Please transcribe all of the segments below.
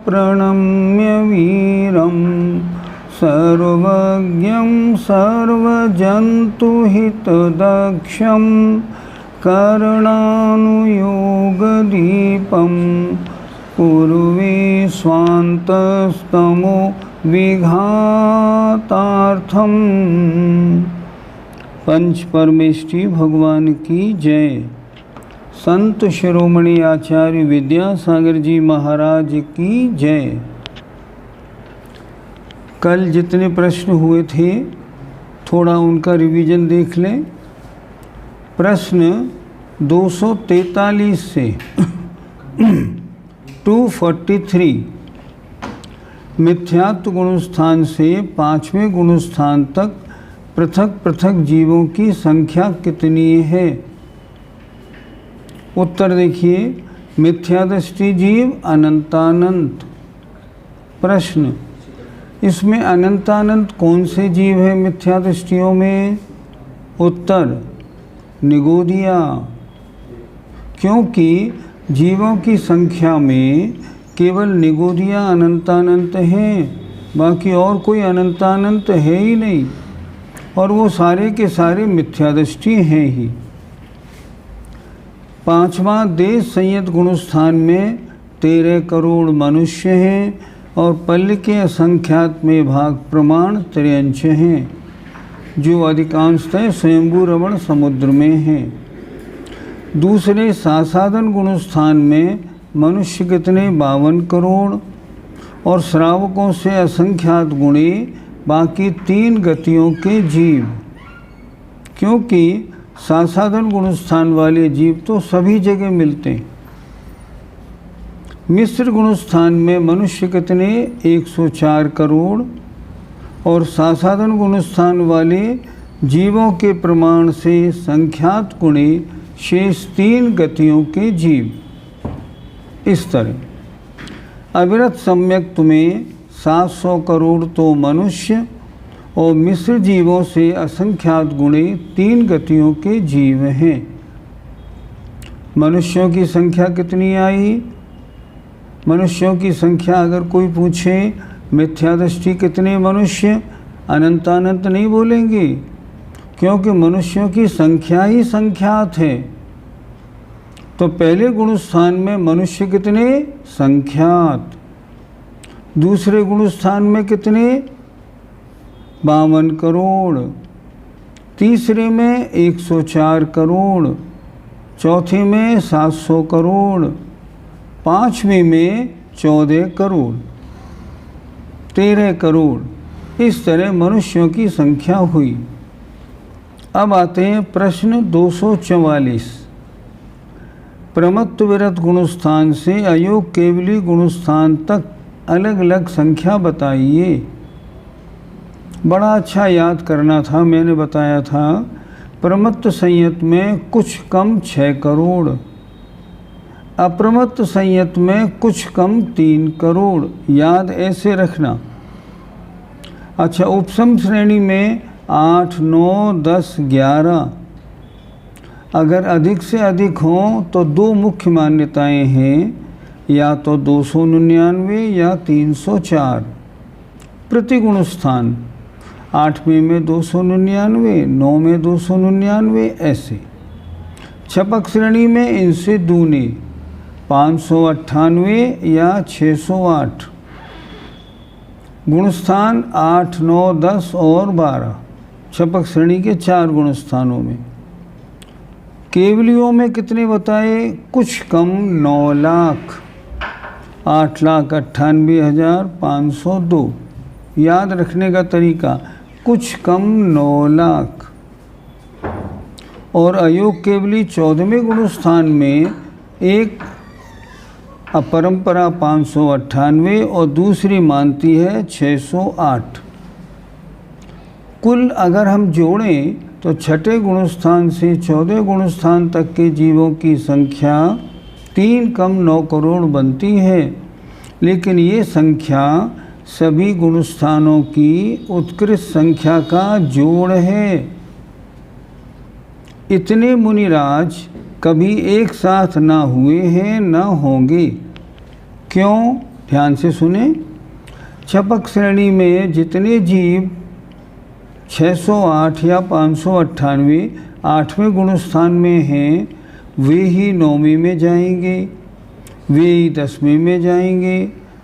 प्रणम्य वीरं सर्वज्ञं सर्वजन्तुहितदक्षं करणानुयोगदीपं कुर्वे स्वान्तस्तमो विघातार्थम। पंच परमेष्ठी भगवान की जय। संत शिरोमणि आचार्य विद्यासागर जी महाराज की जय। कल जितने प्रश्न हुए थे थोड़ा उनका रिवीजन देख लें। प्रश्न 243 से 243 मिथ्यात्व गुणस्थान से पांचवें गुणस्थान तक पृथक पृथक जीवों की संख्या कितनी है? उत्तर देखिए। मिथ्यादृष्टि जीव अनंतानंत। प्रश्न, इसमें अनंतानंत कौन से जीव है मिथ्यादृष्टियों में? उत्तर, निगोदिया। क्योंकि जीवों की संख्या में केवल निगोदिया अनंतानंत हैं, बाकी और कोई अनंतानंत है ही नहीं, और वो सारे के सारे मिथ्यादृष्टि हैं ही। पांचवा देश संयत गुणस्थान में 13 करोड़ मनुष्य हैं और पल्ल के असंख्यात में भाग प्रमाण 53 हैं, जो अधिकांशतः स्वयंभू रमण समुद्र में हैं। दूसरे सासाधन गुणस्थान में मनुष्य कितने? 52 करोड़ और श्रावकों से असंख्यात गुणे बाकी 3 गतियों के जीव। क्योंकि सासाधन गुणस्थान वाले जीव तो सभी जगह मिलते हैं। मिश्र गुणस्थान में मनुष्य कितने? 104 करोड़ और सासाधन गुणस्थान वाले जीवों के प्रमाण से संख्यात गुणे शेष 3 गतियों के जीव। इस तरह अविरत सम्यक्त में 700 करोड़ तो मनुष्य और मिश्र जीवों से असंख्यात गुणे 3 गतियों के जीव हैं। मनुष्यों की संख्या कितनी आई? मनुष्यों की संख्या अगर कोई पूछे मिथ्यादृष्टि कितने मनुष्य, अनंतानंत नहीं बोलेंगे, क्योंकि मनुष्यों की संख्या ही संख्यात है। तो पहले गुणस्थान में मनुष्य कितने? संख्यात। दूसरे गुणस्थान में कितने? 52 करोड़। तीसरे में 104 करोड़। चौथे में 700 करोड़। पांचवें में 14 करोड़। 13 करोड़। इस तरह मनुष्यों की संख्या हुई। अब आते हैं प्रश्न 244। प्रमत्त विरत गुणस्थान से अयोग केवली गुणस्थान तक अलग अलग संख्या बताइए। बड़ा अच्छा याद करना था। मैंने बताया था प्रमत्त संयत में कुछ कम 6 करोड़, अप्रमत्त संयत में कुछ कम 3 करोड़। याद ऐसे रखना। अच्छा, उपसम श्रेणी में 8, 9, 10, 11। अगर अधिक से अधिक हों तो 2 मुख्य मान्यताएं हैं, या तो 299 या 304 प्रति गुणस्थान। 8वें में 299, 9 में 299, ऐसे। छपक श्रेणी में इनसे दूने 598 या 608। गुणस्थान 8, 9, 10 और 12 छपक श्रेणी के 4 गुणस्थानों में। केवलियों में कितने बताए? कुछ कम 9 लाख। 8,98,502। याद रखने का तरीका, कुछ कम 9 लाख। और अयोग केवली 14वें गुणस्थान में एक अपरंपरा 598 और दूसरी मानती है 608। कुल अगर हम जोड़ें तो छठे गुणस्थान से 14 गुणस्थान तक के जीवों की संख्या 3 कम 9 करोड़ बनती है। लेकिन ये संख्या सभी गुणस्थानों की उत्कृष्ट संख्या का जोड़ है। इतने मुनिराज कभी एक साथ ना हुए हैं, ना होंगे। क्यों? ध्यान से सुने। छपक श्रेणी में जितने जीव 608 या 598 8वें गुणस्थान में हैं, वे ही 9वीं में जाएंगे, वे ही 10वीं में जाएंगे,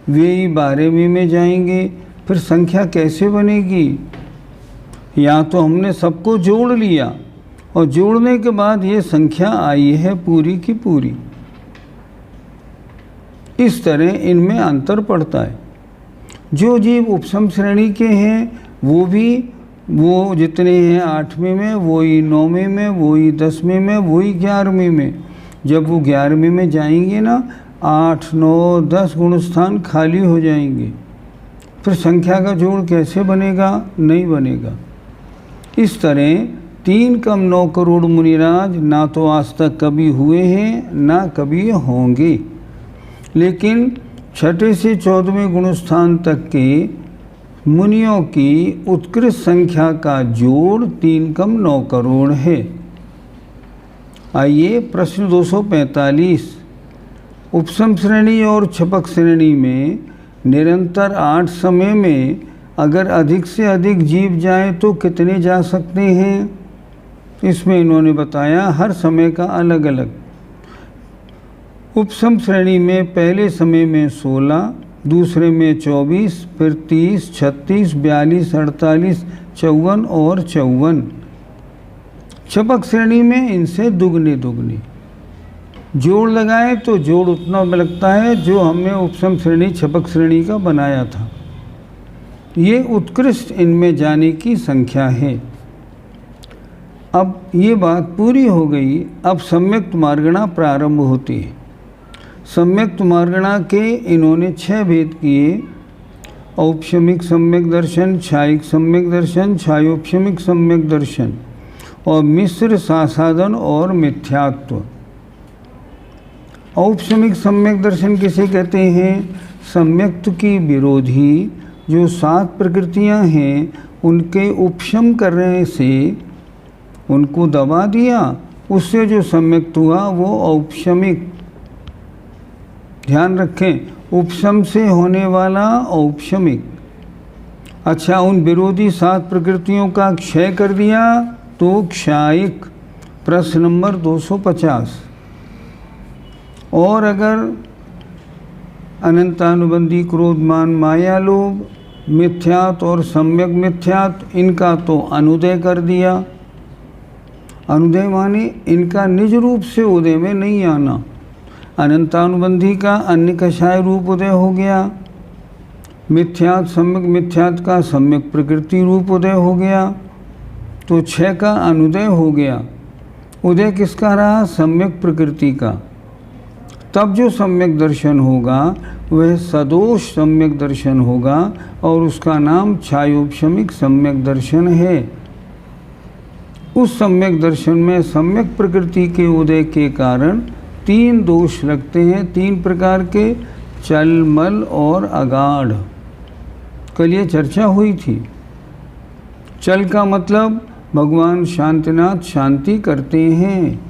वे ही 12वीं में जाएंगे। फिर संख्या कैसे बनेगी? या तो हमने सबको जोड़ लिया और जोड़ने के बाद ये संख्या आई है पूरी की पूरी। इस तरह इनमें अंतर पड़ता है। जो जीव उपसम श्रेणी के हैं वो जितने हैं 8वीं में, वही 9वीं में, वही 10वीं में, वही 11वीं में। जब वो 11वीं में जाएंगे ना, 8, 9, 10 गुणस्थान खाली हो जाएंगे। फिर संख्या का जोड़ कैसे बनेगा? नहीं बनेगा। इस तरह 3 कम 9 करोड़ मुनिराज ना तो आज तक कभी हुए हैं, ना कभी होंगे। लेकिन 6ठे से 14वें गुणस्थान तक के मुनियों की उत्कृष्ट संख्या का जोड़ 3 कम 9 करोड़ है। आइए प्रश्न 245। उपसम श्रेणी और छपक श्रेणी में निरंतर 8 समय में अगर अधिक से अधिक जीव जाएं तो कितने जा सकते हैं? इसमें इन्होंने बताया हर समय का अलग अलग। उपसम श्रेणी में पहले समय में 16, दूसरे में 24, फिर 30, 36, 42, 48, 54 और 54। छपक श्रेणी में इनसे दुगने जोड़ लगाए तो जोड़ उतना लगता है जो हमने उपसम श्रेणी छपक श्रेणी का बनाया था। ये उत्कृष्ट इनमें जाने की संख्या है। अब ये बात पूरी हो गई। अब सम्यक्त मार्गणा प्रारंभ होती है। सम्यक्त मार्गणा के इन्होंने 6 भेद किए। औपशमिक सम्यक दर्शन, छायिक सम्यक दर्शन, छायोपशमिक सम्यक दर्शन और मिश्र सासाधन और मिथ्यात्व। औपशमिक सम्यक दर्शन किसे कहते हैं? सम्यक्त की विरोधी जो 7 प्रकृतियां हैं, उनके उपशम करने से उनको दबा दिया, उससे जो सम्यक्त हुआ वो औपशमिक। ध्यान रखें, उपशम से होने वाला औपशमिक। अच्छा, उन विरोधी 7 प्रकृतियों का क्षय कर दिया तो क्षायिक। प्रश्न नंबर 250। और अगर अनंतानुबंधी क्रोध मान माया लोभ मिथ्यात और सम्यक मिथ्यात, इनका तो अनुदय कर दिया। अनुदय माने इनका निज रूप से उदय में नहीं आना। अनंतानुबंधी का अन्य कषाय रूप उदय हो गया। मिथ्यात सम्यक मिथ्यात का सम्यक प्रकृति रूप उदय हो गया। तो 6 का अनुदय हो गया। उदय किसका रहा? सम्यक प्रकृति का। तब जो सम्यक दर्शन होगा वह सदोष सम्यक दर्शन होगा और उसका नाम छायोपशमिक सम्यक दर्शन है। उस सम्यक दर्शन में सम्यक प्रकृति के उदय के कारण 3 दोष लगते हैं, 3 प्रकार के, चल, मल और अगाढ़। कल ये चर्चा हुई थी। चल का मतलब भगवान शांतिनाथ शांति करते हैं,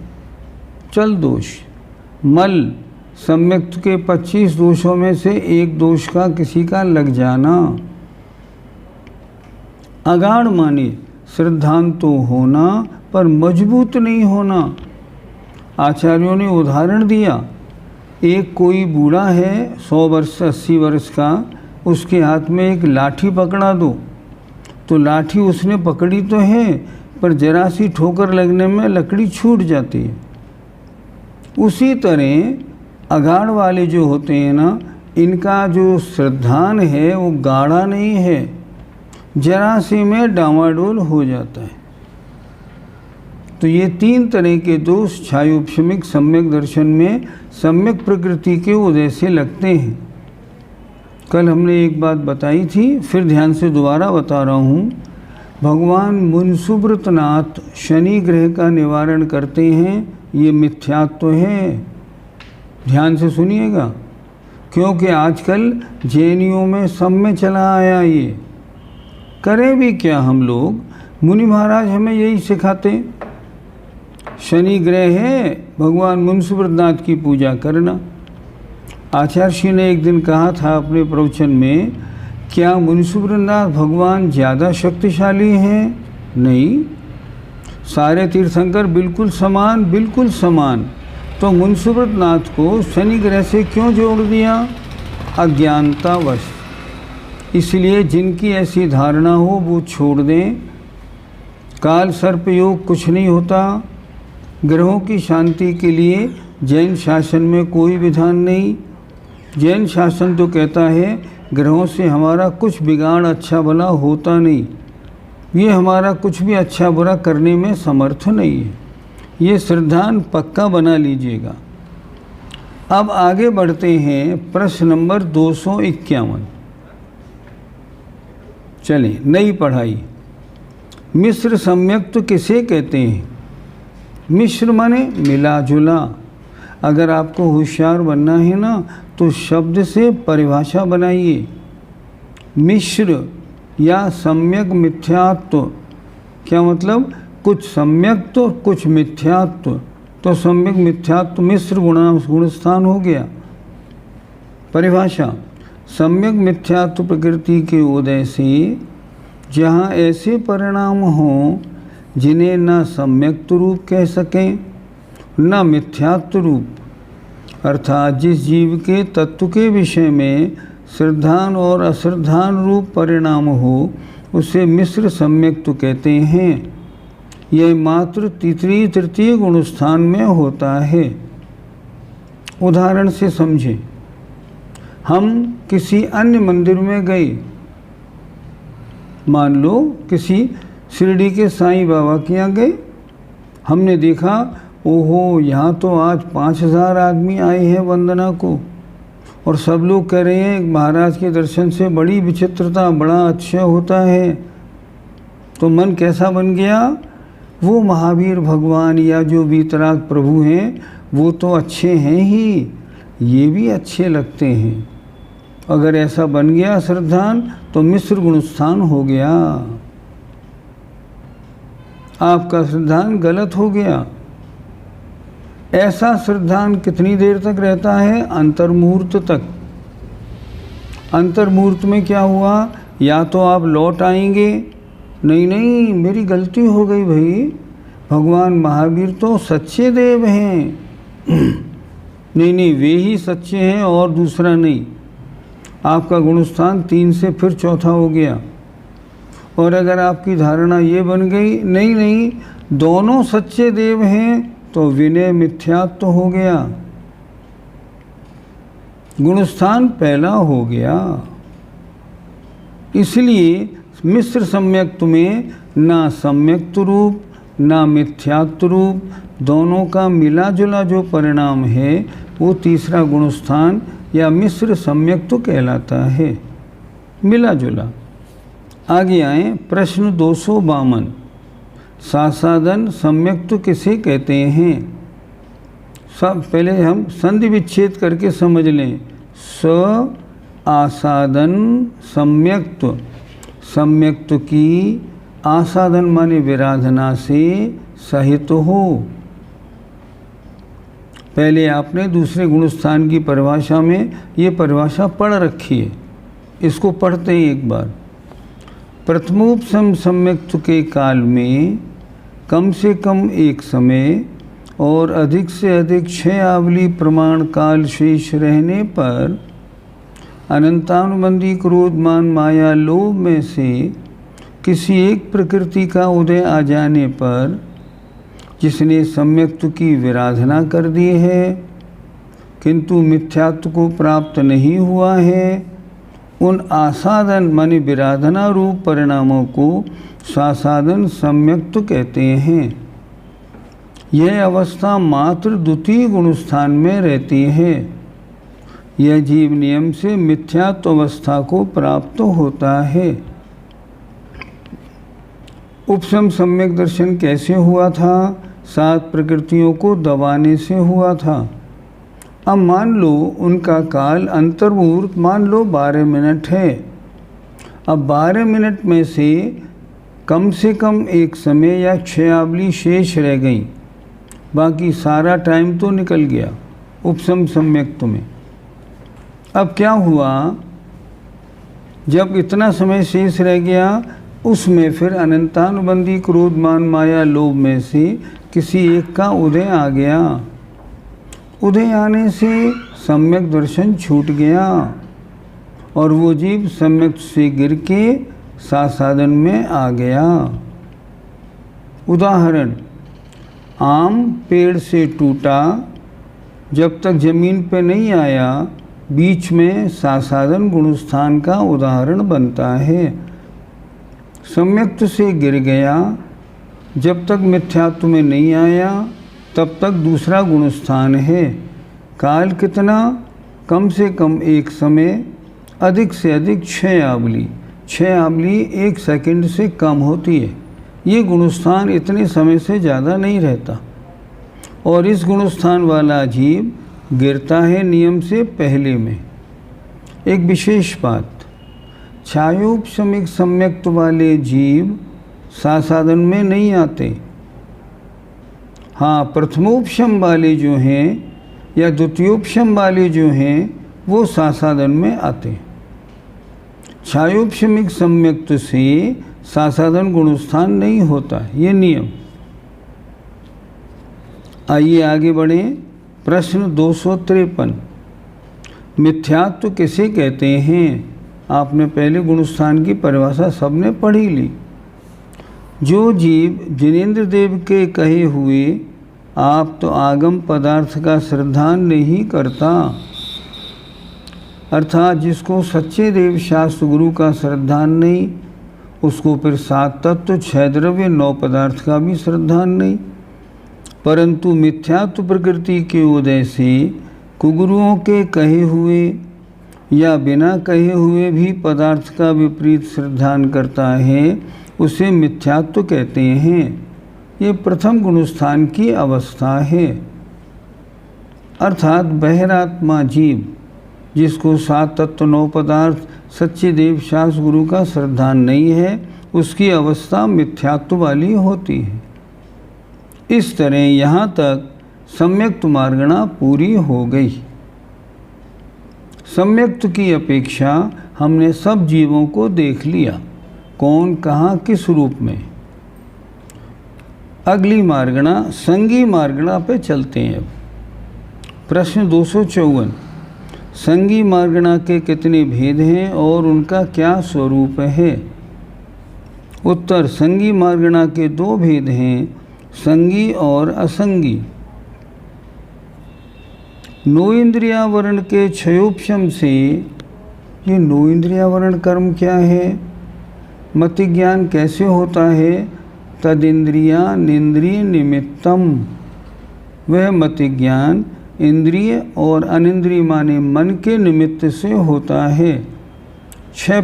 चल दोष। मल सम्यक्त के 25 दोषों में से एक दोष का किसी का लग जाना। अगाढ़ माने श्रद्धांत तो होना पर मजबूत नहीं होना। आचार्यों ने उदाहरण दिया, एक कोई बूढ़ा है 100 वर्ष 80 वर्ष का, उसके हाथ में एक लाठी पकड़ा दो तो लाठी उसने पकड़ी तो है पर जरा सी ठोकर लगने में लकड़ी छूट जाती है। उसी तरह अगाढ़ वाले जो होते हैं ना, इनका जो श्रद्धान है वो गाढ़ा नहीं है, जरा सी में डामाडोल हो जाता है। तो ये 3 तरह के दोष छायोपशमिक सम्यक दर्शन में सम्यक प्रकृति के उदय से लगते हैं। कल हमने एक बात बताई थी, फिर ध्यान से दोबारा बता रहा हूँ। भगवान मुनसुब्रतनाथ शनि ग्रह का निवारण करते हैं, ये मिथ्यात्व है। ध्यान से सुनिएगा, क्योंकि आजकल जैनियों में सब में चला आया ये। करें भी क्या हम लोग? मुनि महाराज हमें यही सिखाते, शनि ग्रह है, भगवान मुनसुब्रतनाथ की पूजा करना। आचार्य श्री ने एक दिन कहा था अपने प्रवचन में, क्या मुनिसुब्रनाथ भगवान ज़्यादा शक्तिशाली हैं? नहीं, सारे तीर्थंकर बिल्कुल समान, बिल्कुल समान। तो मुनिसुब्रनाथ को शनि ग्रह से क्यों जोड़ दिया? अज्ञानतावश। इसलिए जिनकी ऐसी धारणा हो वो छोड़ दें। काल सर्प योग कुछ नहीं होता। ग्रहों की शांति के लिए जैन शासन में कोई विधान नहीं। जैन शासन तो कहता है ग्रहों से हमारा कुछ बिगाड़ अच्छा भला होता नहीं, ये हमारा कुछ भी अच्छा बुरा करने में समर्थ नहीं है। ये श्रद्धान पक्का बना लीजिएगा। अब आगे बढ़ते हैं प्रश्न नंबर 251। चलें, नई पढ़ाई। मिश्र सम्यक तो किसे कहते हैं? मिश्र माने मिला जुला। अगर आपको होशियार बनना है ना तो शब्द से परिभाषा बनाइए। मिश्र या सम्यक मिथ्यात्व, क्या मतलब? कुछ सम्यक तो कुछ मिथ्यात्व। तो सम्यक मिथ्यात्व मिश्र गुणस्थान हो गया। परिभाषा, सम्यक मिथ्यात्व प्रकृति के उदय से जहाँ ऐसे परिणाम हों जिन्हें न सम्यक्त्व रूप कह सकें न मिथ्यात्व रूप, अर्थात जिस जीव के तत्व के विषय में श्रद्धान और अश्रद्धान रूप परिणाम हो उसे मिश्र सम्यक्त्व कहते हैं। यह मात्र तृतीय गुणस्थान में होता है। उदाहरण से समझें। हम किसी अन्य मंदिर में गए, मान लो किसी शिरडी के साईं बाबा के यहाँ गए। हमने देखा, ओहो यहाँ तो आज 5000 आदमी आए हैं वंदना को, और सब लोग कह रहे हैं महाराज के दर्शन से बड़ी विचित्रता, बड़ा अच्छा होता है। तो मन कैसा बन गया? वो महावीर भगवान या जो वीतराग प्रभु हैं वो तो अच्छे हैं ही, ये भी अच्छे लगते हैं। अगर ऐसा बन गया श्रद्धान तो मिश्र गुणस्थान हो गया। आपका श्रद्धान गलत हो गया। ऐसा श्रद्धान कितनी देर तक रहता है? अंतर्मुहूर्त तक। अंतर्मुहूर्त में क्या हुआ? या तो आप लौट आएंगे, नहीं मेरी गलती हो गई भाई, भगवान महावीर तो सच्चे देव हैं। नहीं वे ही सच्चे हैं और दूसरा नहीं। आपका गुणस्थान 3 से फिर चौथा हो गया। और अगर आपकी धारणा ये बन गई नहीं दोनों सच्चे देव हैं तो विनय मिथ्यात्व हो गया, गुणस्थान पहला हो गया। इसलिए मिश्र सम्यक्त्व में ना सम्यक्त्व रूप ना मिथ्यात्व रूप, दोनों का मिला जुला जो परिणाम है वो तीसरा गुणस्थान या मिश्र सम्यक्त्व कहलाता है। मिला जुला। आगे आए प्रश्न 252। सासादन सम्यक्त्व किसे कहते हैं? सब पहले हम संधि विच्छेद करके समझ लें। स आसादन सम्यक्त्व, सम्यक्त्व की आसादन माने विराधना से सहित हो। पहले आपने दूसरे गुणस्थान की परिभाषा में ये परिभाषा पढ़ रखी है, इसको पढ़ते हैं एक बार। प्रथमोपसम सम्यक्त्व के काल में कम से कम एक समय और अधिक से अधिक 6 आवली प्रमाण काल शेष रहने पर अनंतानुबंधी क्रोध मान माया लोभ में से किसी एक प्रकृति का उदय आ जाने पर जिसने सम्यक्त्व की विराधना कर दी है किंतु मिथ्यात्व को प्राप्त नहीं हुआ है, उन आसादन माने विराधना रूप परिणामों को सासादन सम्यक्त्व कहते हैं। यह अवस्था मात्र द्वितीय गुणस्थान में रहती है। यह जीव नियम से मिथ्यात्व अवस्था को प्राप्त होता है। उपशम सम्यक दर्शन कैसे हुआ था? 7 प्रकृतियों को दबाने से हुआ था। अब मान लो उनका काल अंतर्मुहूर्त मान लो 12 मिनट है। अब 12 मिनट में से कम एक समय या 6 आवली शेष रह गई, बाकी सारा टाइम तो निकल गया उपशम सम्यक्त्व में। अब क्या हुआ, जब इतना समय शेष रह गया, उसमें फिर अनंतानुबंधी क्रोध मान माया लोभ में से किसी एक का उदय आ गया। उदय आने से सम्यक दर्शन छूट गया और वो जीव सम्यक से गिर के साधन में आ गया। उदाहरण, आम पेड़ से टूटा, जब तक जमीन पे नहीं आया, बीच में साधन गुणस्थान का उदाहरण बनता है। सम्यक्त से गिर गया, जब तक मिथ्यात्व में नहीं आया तब तक दूसरा गुणस्थान है। काल कितना? कम से कम एक समय, अधिक से अधिक 6 आबली। 6 आबली 1 सेकंड से कम होती है। ये गुणस्थान इतने समय से ज़्यादा नहीं रहता और इस गुणस्थान वाला जीव गिरता है नियम से पहले में। एक विशेष बात, छायोपशमिक सम्यक्त वाले जीव साधन में नहीं आते। हाँ, प्रथमोपशम वाले जो हैं या द्वितीयोपशम वाले जो हैं वो साधन में आते। छायोपशमिक सम्यक्त से साधन गुणस्थान नहीं होता, ये नियम। आइए आगे बढ़ें। प्रश्न 253, मिथ्यात्व किसे कहते हैं? आपने पहले गुणस्थान की परिभाषा सबने पढ़ी ली। जो जीव जिनेंद्र देव के कहे हुए आप तो आगम पदार्थ का श्रद्धा नहीं करता, अर्थात जिसको सच्चे देव शास्त्र गुरु का श्रद्धा नहीं, उसको फिर 7 तत्व 6 द्रव्य 9 पदार्थ का भी श्रद्धा नहीं। परंतु मिथ्यात्व प्रकृति के उदय से कुगुरुओं के कहे हुए या बिना कहे हुए भी पदार्थ का विपरीत श्रद्धान करता है, उसे मिथ्यात्व कहते हैं। ये प्रथम गुणस्थान की अवस्था है। अर्थात बहिरात्मा जीव जिसको 7 तत्व 9 पदार्थ सच्चे देव शास्त्र गुरु का श्रद्धान नहीं है, उसकी अवस्था मिथ्यात्व वाली होती है। इस तरह यहाँ तक सम्यक्त मार्गणा पूरी हो गई। सम्यक्त की अपेक्षा हमने सब जीवों को देख लिया, कौन कहाँ किस रूप में। अगली मार्गणा संगी मार्गणा पे चलते हैं। अब प्रश्न 254, संगी मार्गणा के कितने भेद हैं और उनका क्या स्वरूप है? उत्तर, संगी मार्गणा के 2 भेद हैं, संगी और असंगी। नो इंद्रियावरण के क्षयोपशम से, ये नो इंद्रियावरण कर्म क्या है? मति ज्ञान कैसे होता है? तदिंद्रिया निंद्रिय निमित्तम, वह मति ज्ञान इंद्रिय और अनिंद्रिय माने मन के निमित्त से होता है। 6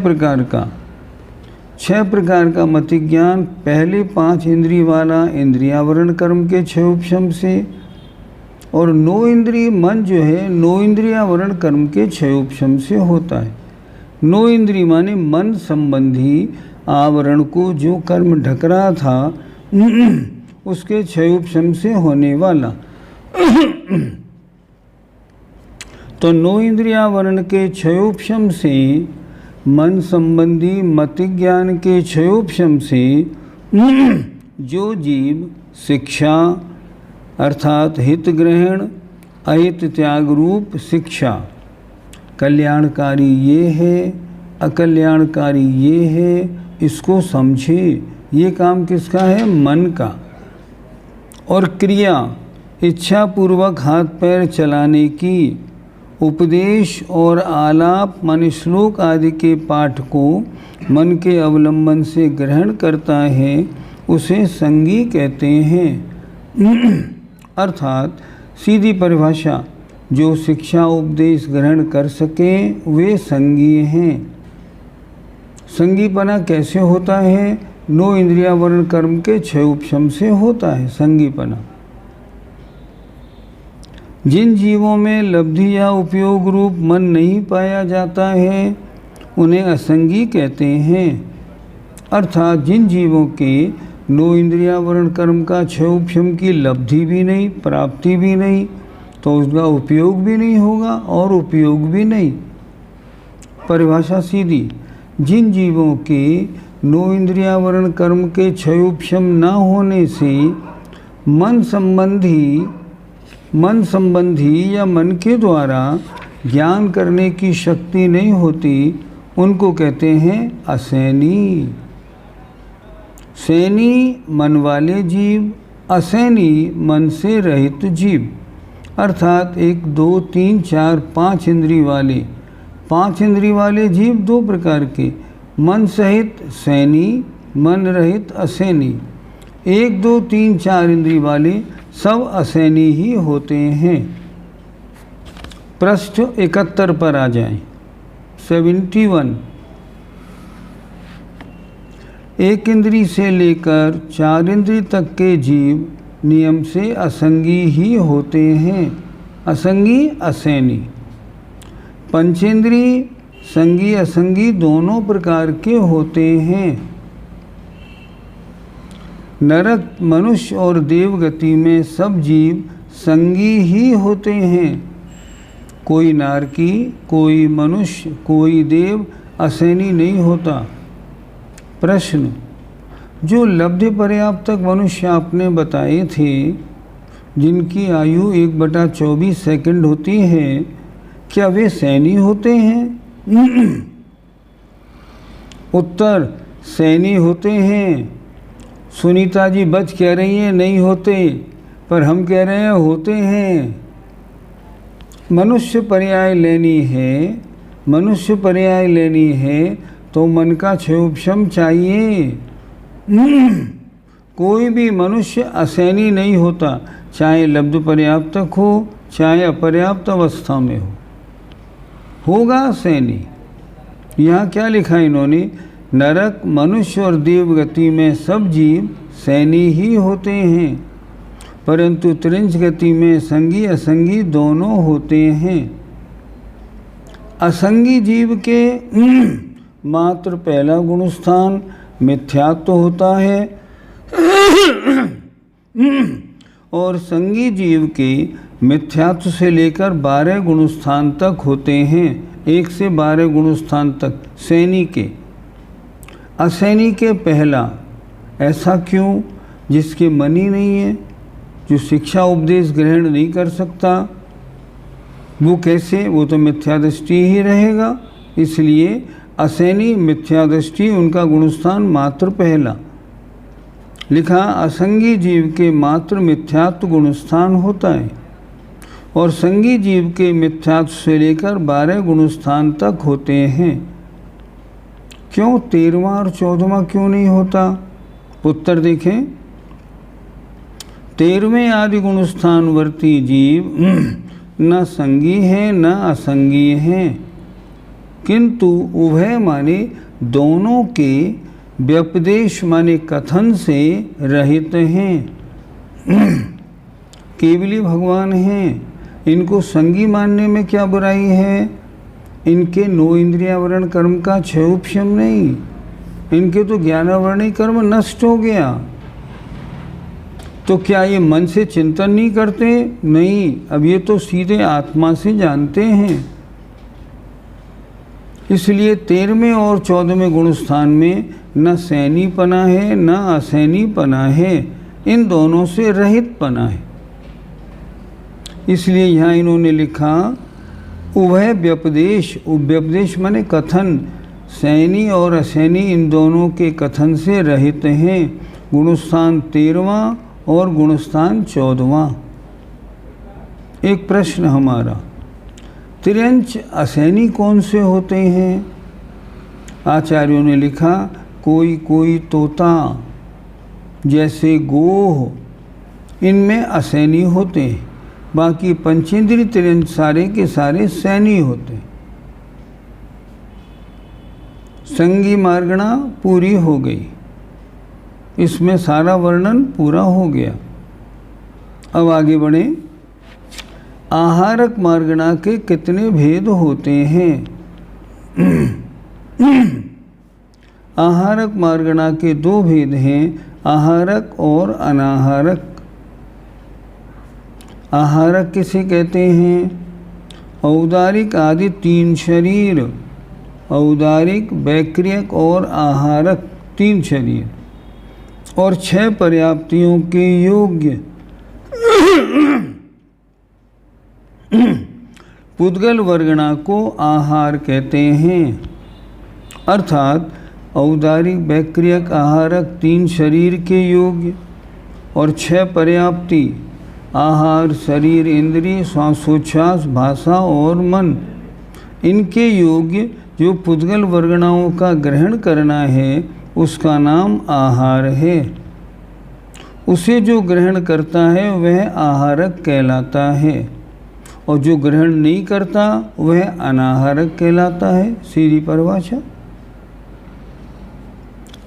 प्रकार का मति ज्ञान पहले 5 इंद्रिय वाला इंद्रियावरण कर्म के क्षयोपशम से, और 9 इंद्रिय मन जो है 9 इंद्रियावरण कर्म के क्षयोपशम से होता है। 9 इंद्रिय माने मन संबंधी आवरण को जो कर्म ढक रहा था उसके क्षयोपशम से होने वाला। तो 9 इंद्रियावरण के क्षयोपशम से, मन संबंधी मति ज्ञान के क्षयोपशम से जो जीव शिक्षा अर्थात हित ग्रहण अहित त्याग रूप शिक्षा, कल्याणकारी ये है अकल्याणकारी ये है, इसको समझे। ये काम किसका है? मन का। और क्रिया इच्छा पूर्वक हाथ पैर चलाने की, उपदेश और आलाप मन श्लोक आदि के पाठ को मन के अवलंबन से ग्रहण करता है, उसे संगी कहते हैं। अर्थात सीधी परिभाषा, जो शिक्षा उपदेश ग्रहण कर सकें वे संगी हैं। संगीपना कैसे होता है? 9 इंद्रियावरण कर्म के क्षयोपशम से होता है संगीपना। जिन जीवों में लब्धि या उपयोग रूप मन नहीं पाया जाता है, उन्हें असंगी कहते हैं। अर्थात जिन जीवों के 9 इंद्रियावरण कर्म का क्षयोपशम की लब्धि भी नहीं, प्राप्ति भी नहीं, तो उसका उपयोग भी नहीं होगा और उपयोग भी नहीं, परिभाषा सीधी, जिन जीवों के 9 इंद्रियावरण कर्म के क्षयोपशम न होने से मन संबंधी या मन के द्वारा ज्ञान करने की शक्ति नहीं होती, उनको कहते हैं असैनी। सैनी मन वाले जीव, असैनी मन से रहित जीव, अर्थात 1, 2, 3, 4, 5 इंद्रिय वाले 5 इंद्रिय वाले जीव 2 प्रकार के, मन सहित सैनी, मन रहित असैनी। 1, 2, 3, 4 इंद्रिय वाले सब असैनी ही होते हैं। पृष्ठ 71 पर आ जाएं। 71। 1 इंद्रिय से लेकर 4 इंद्रिय तक के जीव नियम से असंगी ही होते हैं, असंगी असैनी। पंचेंद्रिय संगी असंगी दोनों प्रकार के होते हैं। नरक, मनुष्य और देव गति में सब जीव संगी ही होते हैं। कोई नारकी, कोई मनुष्य, कोई देव असैनी नहीं होता। प्रश्न, जो लब्ध पर्याप्तक मनुष्य आपने बताए थे, जिनकी आयु 1/24 सेकंड होती है, क्या वे सैनी होते हैं? उत्तर, सैनी होते हैं। सुनीता जी बच कह रही हैं नहीं होते, पर हम कह रहे हैं होते हैं। मनुष्य पर्याय लेनी है तो मन का क्षयोपशम चाहिए। कोई भी मनुष्य असैनी नहीं होता, चाहे लब्ध पर्याप्तक हो चाहे अपर्याप्त अवस्था में हो, होगा असैनी। यहाँ क्या लिखा इन्होंने? नरक, मनुष्य और देव गति में सब जीव सैनी ही होते हैं, परंतु त्रिंच गति में संगी असंगी दोनों होते हैं। असंगी जीव के मात्र पहला गुणस्थान मिथ्यात्व होता है और संगी जीव के मिथ्यात्व से लेकर 12 गुणस्थान तक होते हैं, 1 से 12 गुणस्थान तक सैनी के। असैनी के पहला, ऐसा क्यों? जिसके मन ही नहीं है, जो शिक्षा उपदेश ग्रहण नहीं कर सकता, वो कैसे? वो तो मिथ्यादृष्टि ही रहेगा। इसलिए असैनी मिथ्यादृष्टि, उनका गुणस्थान मात्र पहला। लिखा, असंगी जीव के मात्र मिथ्यात्व गुणस्थान होता है और संगी जीव के मिथ्यात्व से लेकर 12 गुणस्थान तक होते हैं। क्यों 13वां और 14वां क्यों नहीं होता? उत्तर देखें। 13वें आदि गुणस्थान वर्ती जीव न संगी है न असंगी है, किंतु उभय माने दोनों के व्यपदेश माने कथन से रहित हैं। केवली भगवान हैं, इनको संगी मानने में क्या बुराई है? इनके 9 इंद्रियावरण कर्म का क्षयोपशम नहीं, इनके तो 11 वर्णी कर्म नष्ट हो गया। तो क्या ये मन से चिंतन नहीं करते? नहीं, अब ये तो सीधे आत्मा से जानते हैं। इसलिए 13वें और 14वें गुणस्थान में न सैनी पना है न असैनी पना है, इन दोनों से रहित पना है। इसलिए यहाँ इन्होंने लिखा उभय व्यपदेश, व्यपदेश माने कथन, सैनी और असैनी इन दोनों के कथन से रहित हैं। गुणस्थान 13वां और गुणस्थान 14वां। एक प्रश्न हमारा, त्रियंच असैनी कौन से होते हैं? आचार्यों ने लिखा, कोई कोई तोता जैसे गोह, इनमें असैनी होते हैं, बाकी पंचेंद्रिय त्रियंच सारे के सारे सैनी होते हैं। संगी मार्गणा पूरी हो गई, इसमें सारा वर्णन पूरा हो गया। अब आगे बढ़े। आहारक मार्गणा के कितने भेद होते हैं? आहारक मार्गणा के 2 भेद हैं, आहारक और अनाहारक। आहारक किसे कहते हैं? औदारिक आदि 3 शरीर औदारिक, वैक्रियक और आहारक 3 शरीर और 6 पर्याप्तियों के योग्य पुद्गल वर्गणा को आहार कहते हैं। अर्थात औदारिक, वैक्रियक, आहारक 3 शरीर के योग्य और 6 पर्याप्ति आहार, शरीर, इंद्रिय, श्वासोच्छ्वास, भाषा और मन, इनके योग्य जो पुद्गल वर्गणाओं का ग्रहण करना है उसका नाम आहार है। उसे जो ग्रहण करता है वह आहारक कहलाता है और जो ग्रहण नहीं करता वह अनाहारक कहलाता है। सीधी परिभाषा।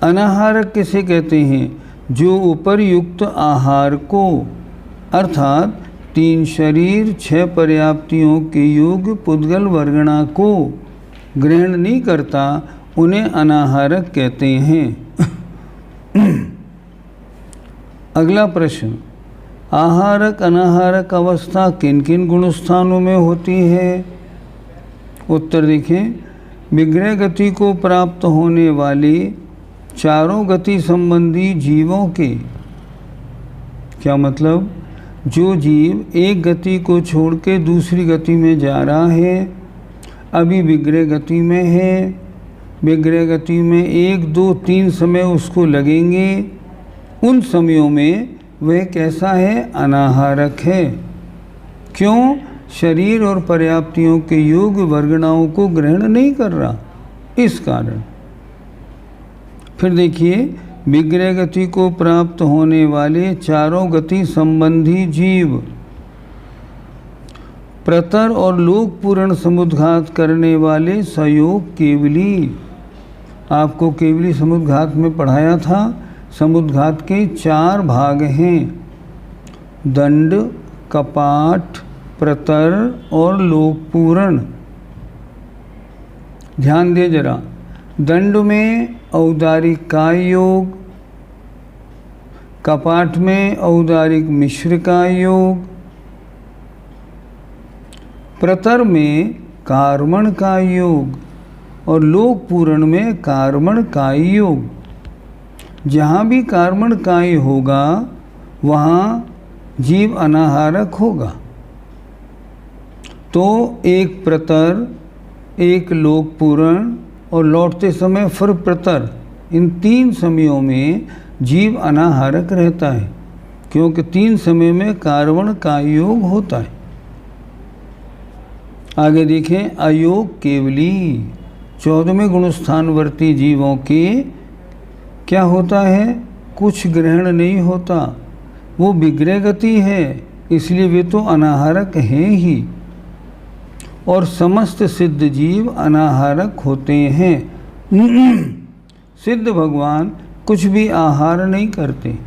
अनाहारक किसे कहते हैं? जो उपर्युक्त आहार को अर्थात 3 शरीर, 6 पर्याप्तियों के योग्य पुद्गल वर्गणा को ग्रहण नहीं करता उन्हें अनाहारक कहते हैं। अगला प्रश्न, आहारक अनाहारक अवस्था किन किन गुणस्थानों में होती है? उत्तर देखें। विग्रह गति को प्राप्त होने वाले चारों गति संबंधी जीवों के, क्या मतलब? जो जीव एक गति को छोड़ के दूसरी गति में जा रहा है, अभी विग्रह गति में है, विग्रह गति में 1, 2, 3 समय उसको लगेंगे, उन समयों में वह कैसा है? अनाहारक है। क्यों? शरीर और पर्याप्तियों के योग्य वर्गणाओं को ग्रहण नहीं कर रहा, इस कारण। फिर देखिए, विग्रह गति को प्राप्त होने वाले चारों गति संबंधी जीव प्रतर और लोक पूर्ण समुद्घात करने वाले सयोग केवली। आपको केवली समुद्घात में पढ़ाया था। समुद्घात के 4 भाग हैं, दंड, कपाट, प्रतर और लोक पूर्ण। ध्यान दे जरा। दंड में औदारिक काय योग, कपाट में औदारिक मिश्र का योग, प्रतर में कार्मण का योग और लोक पूर्ण में कार्मण काय योग। जहाँ भी कार्मण काय होगा वहाँ जीव अनाहारक होगा। तो एक प्रतर, एक लोक पूर्ण और लौटते समय फिर प्रतर, इन 3 समयों में जीव अनाहारक रहता है, क्योंकि 3 समय में कार्मण का योग होता है। आगे देखें, अयोग केवली। 14वें गुणस्थानवर्ती जीवों के क्या होता है? कुछ ग्रहण नहीं होता, वो विग्रह गति है, इसलिए वे तो अनाहारक हैं ही। और समस्त सिद्ध जीव अनाहारक होते हैं। सिद्ध भगवान कुछ भी आहार नहीं करते।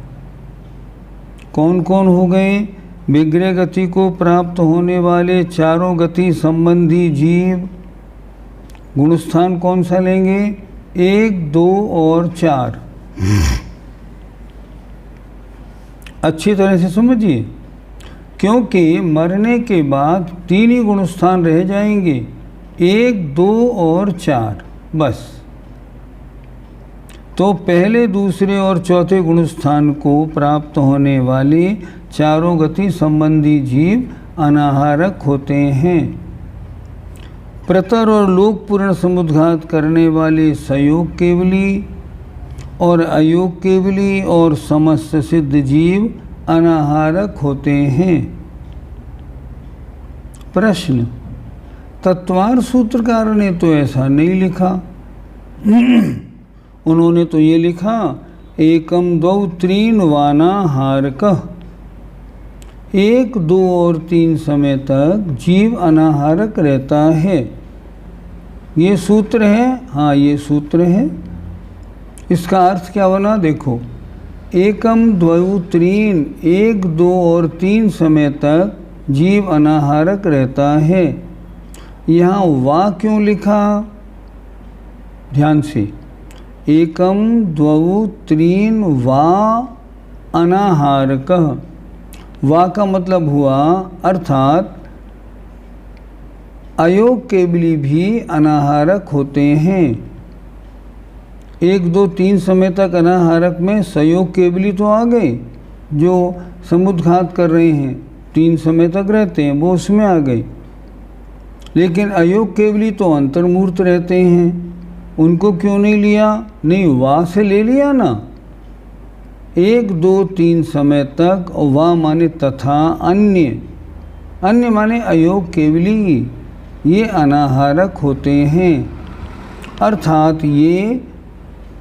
कौन कौन हो गए? विग्रह गति को प्राप्त होने वाले चारों गति संबंधी जीव। गुणस्थान कौन सा लेंगे? 1, 2 और 4। अच्छी तरह से समझिए, क्योंकि मरने के बाद 3 ही गुणस्थान रह जाएंगे, 1, 2 और 4 बस। तो पहले, दूसरे और चौथे गुणस्थान को प्राप्त होने वाले चारों गति संबंधी जीव अनाहारक होते हैं। प्रतर और लोक पूर्ण समुद्घात करने वाले सयोग केवली और अयोग केवली और समस्त सिद्ध जीव अनाहारक होते हैं। प्रश्न, तत्वार सूत्रकार ने तो ऐसा नहीं लिखा। उन्होंने तो ये लिखा, एकम द्वौ त्रीन वानाहारकः। 1, 2 और 3 समय तक जीव अनाहारक रहता है। ये सूत्र है। हाँ, ये सूत्र है। इसका अर्थ क्या बना? देखो, एकम द्वौ त्रीन, 1, 2 और 3 समय तक जीव अनाहारक रहता है। यहाँ वा क्यों लिखा? ध्यान से, एकम द्वौ त्रीन वा अनाहारकः। वा का मतलब हुआ अर्थात अयोग केवली भी अनाहारक होते हैं। 1, 2, 3 समय तक अनाहारक में संयोग केवली तो आ गए, जो समुद्घात कर रहे हैं 3 समय तक रहते हैं, वो उसमें आ गए। लेकिन अयोग केवली तो अंतर्मूर्त रहते हैं, उनको क्यों नहीं लिया? नहीं, वाह से ले लिया ना। 1, 2, 3 समय तक, वाह माने तथा, अन्य, अन्य माने अयोग केवली, ये अनाहारक होते हैं। अर्थात ये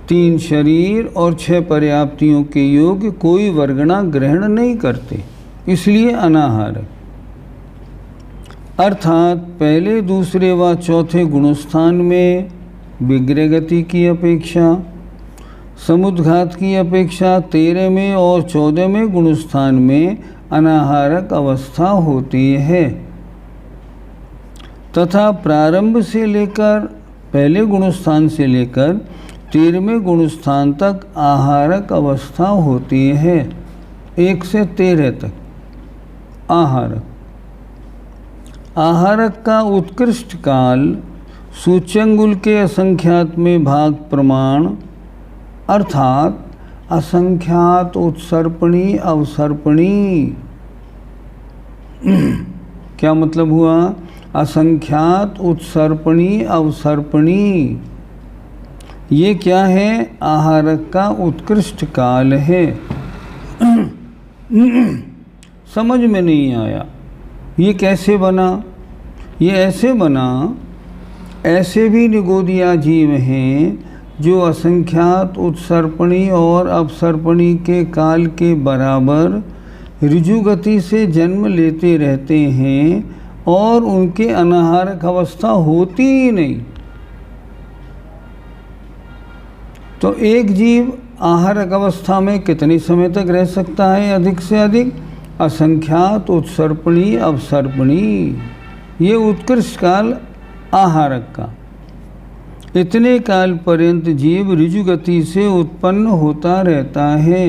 3 शरीर और 6 पर्याप्तियों के योग कोई वर्गणा ग्रहण नहीं करते, इसलिए अनाहारक। अर्थात पहले, दूसरे व चौथे गुणस्थान में विग्रह गति की अपेक्षा, समुद्घात की अपेक्षा 13 में और 14 में गुणस्थान में अनाहारक अवस्था होती है, तथा प्रारंभ से लेकर पहले गुणस्थान से लेकर 13वें गुणस्थान तक आहारक अवस्था होती है। 1 से 13 तक आहारक। आहारक का उत्कृष्ट काल सूच्यंगुल के असंख्यात में भाग प्रमाण, अर्थात असंख्यात उत्सर्पणी अवसर्पणी। क्या मतलब हुआ? असंख्यात उत्सर्पणी अवसर्पणी, ये क्या है? आहारक का उत्कृष्ट काल है। समझ में नहीं आया ये कैसे बना? ये ऐसे बना, ऐसे भी निगोदिया जीव हैं जो असंख्यात उत्सर्पणी और अपसर्पणी के काल के बराबर ऋजु गति से जन्म लेते रहते हैं और उनके अनाहारक अवस्था होती ही नहीं। तो एक जीव आहारक अवस्था में कितने समय तक रह सकता है? अधिक से अधिक असंख्यात उत्सर्पणी अवसर्पणी, ये उत्कृष्ट काल आहारक का। इतने काल पर्यंत जीव ऋजु गति से उत्पन्न होता रहता है।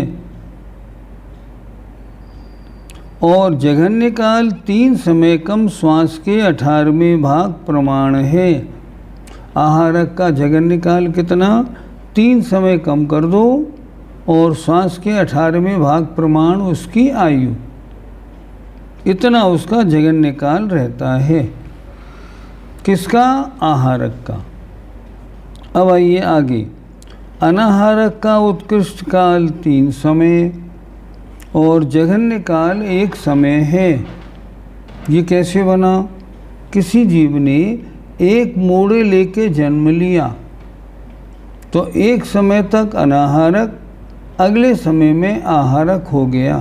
और जघन्य काल 3 समय कम श्वास के 18वें भाग प्रमाण है। आहारक का जघन्य काल कितना? 3 समय कम कर दो और श्वास के 18वें भाग प्रमाण उसकी आयु, इतना उसका जघन्य काल रहता है। किसका? आहारक का। अब आइए आगे। अनाहारक का उत्कृष्ट काल 3 समय और जघन्य काल 1 समय है। ये कैसे बना? किसी जीव ने एक मोड़े लेके जन्म लिया तो एक समय तक अनाहारक, अगले समय में आहारक हो गया,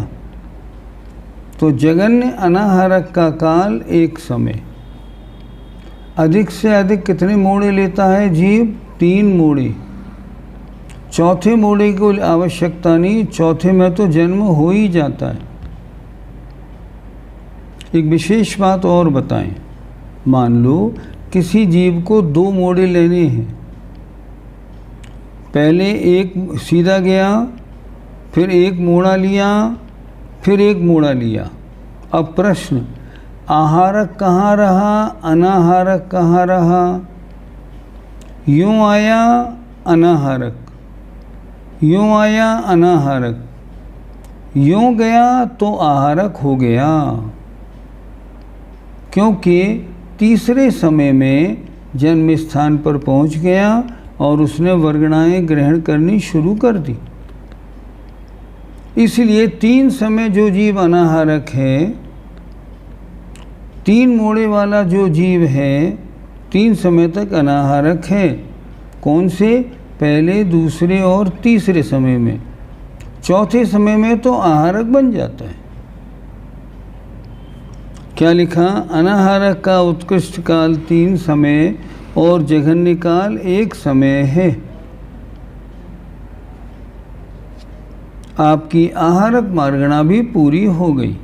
तो जघन्य अनाहारक का काल 1 समय। अधिक से अधिक कितने मोड़े लेता है जीव? 3 मोड़े। चौथे मोड़े को आवश्यकता नहीं, चौथे में तो जन्म हो ही जाता है। एक विशेष बात और बताएं। मान लो किसी जीव को 2 मोड़े लेने हैं, पहले एक सीधा गया, फिर एक मोड़ा लिया, फिर एक मोड़ा लिया। अब प्रश्न, आहारक कहाँ रहा, अनाहारक कहाँ रहा? यूँ आया अनाहारक, यूँ आया अनाहारक, यूँ गया तो आहारक हो गया, क्योंकि तीसरे समय में जन्म स्थान पर पहुंच गया और उसने वर्गणाएं ग्रहण करनी शुरू कर दी। इसलिए 3 समय जो जीव अनाहारक है, 3 मोड़े वाला जो जीव है 3 समय तक अनाहारक है। कौन से? पहले, दूसरे और तीसरे समय में। चौथे समय में तो आहारक बन जाता है। क्या लिखा? अनाहारक का उत्कृष्ट काल 3 समय और जघन्य काल 1 समय है। आपकी आहारक मार्गणा भी पूरी हो गई।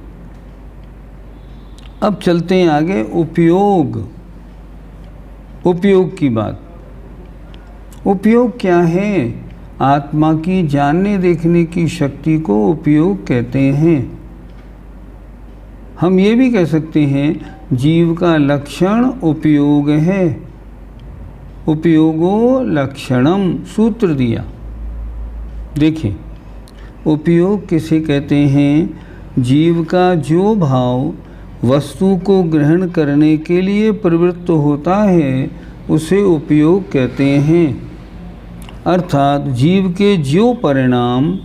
अब चलते हैं आगे। उपयोग, उपयोग की बात। उपयोग क्या है? आत्मा की जानने देखने की शक्ति को उपयोग कहते हैं। हम ये भी कह सकते हैं जीव का लक्षण उपयोग है। उपयोगो लक्षणम सूत्र दिया। देखिए, उपयोग किसे कहते हैं? जीव का जो भाव वस्तु को ग्रहण करने के लिए प्रवृत्त होता है उसे उपयोग कहते हैं। अर्थात जीव के जो परिणाम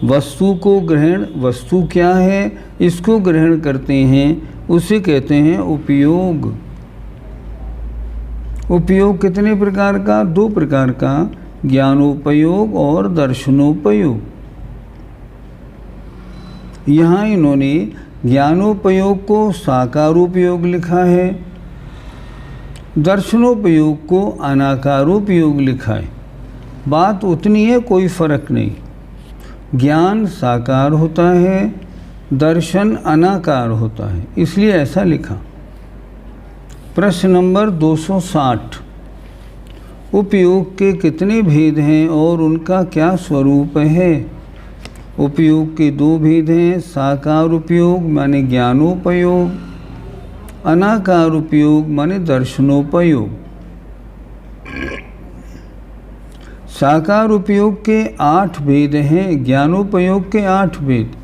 वस्तु को ग्रहण, वस्तु क्या है इसको ग्रहण करते हैं, उसे कहते हैं उपयोग। उपयोग कितने प्रकार का? 2 प्रकार का, ज्ञानोपयोग और दर्शनोपयोग। यहाँ इन्होंने ज्ञानोपयोग को साकारोपयोग लिखा है, दर्शनोपयोग को अनाकारोपयोग लिखा है। बात उतनी है, कोई फर्क नहीं। ज्ञान साकार होता है, दर्शन अनाकार होता है, इसलिए ऐसा लिखा। प्रश्न नंबर 260, उपयोग के कितने भेद हैं और उनका क्या स्वरूप है? उपयोग के 2 भेद हैं, साकार उपयोग माने ज्ञानोपयोग, अनाकार उपयोग माने दर्शनोपयोग। साकार उपयोग के 8 भेद हैं, ज्ञानोपयोग के 8 भेद।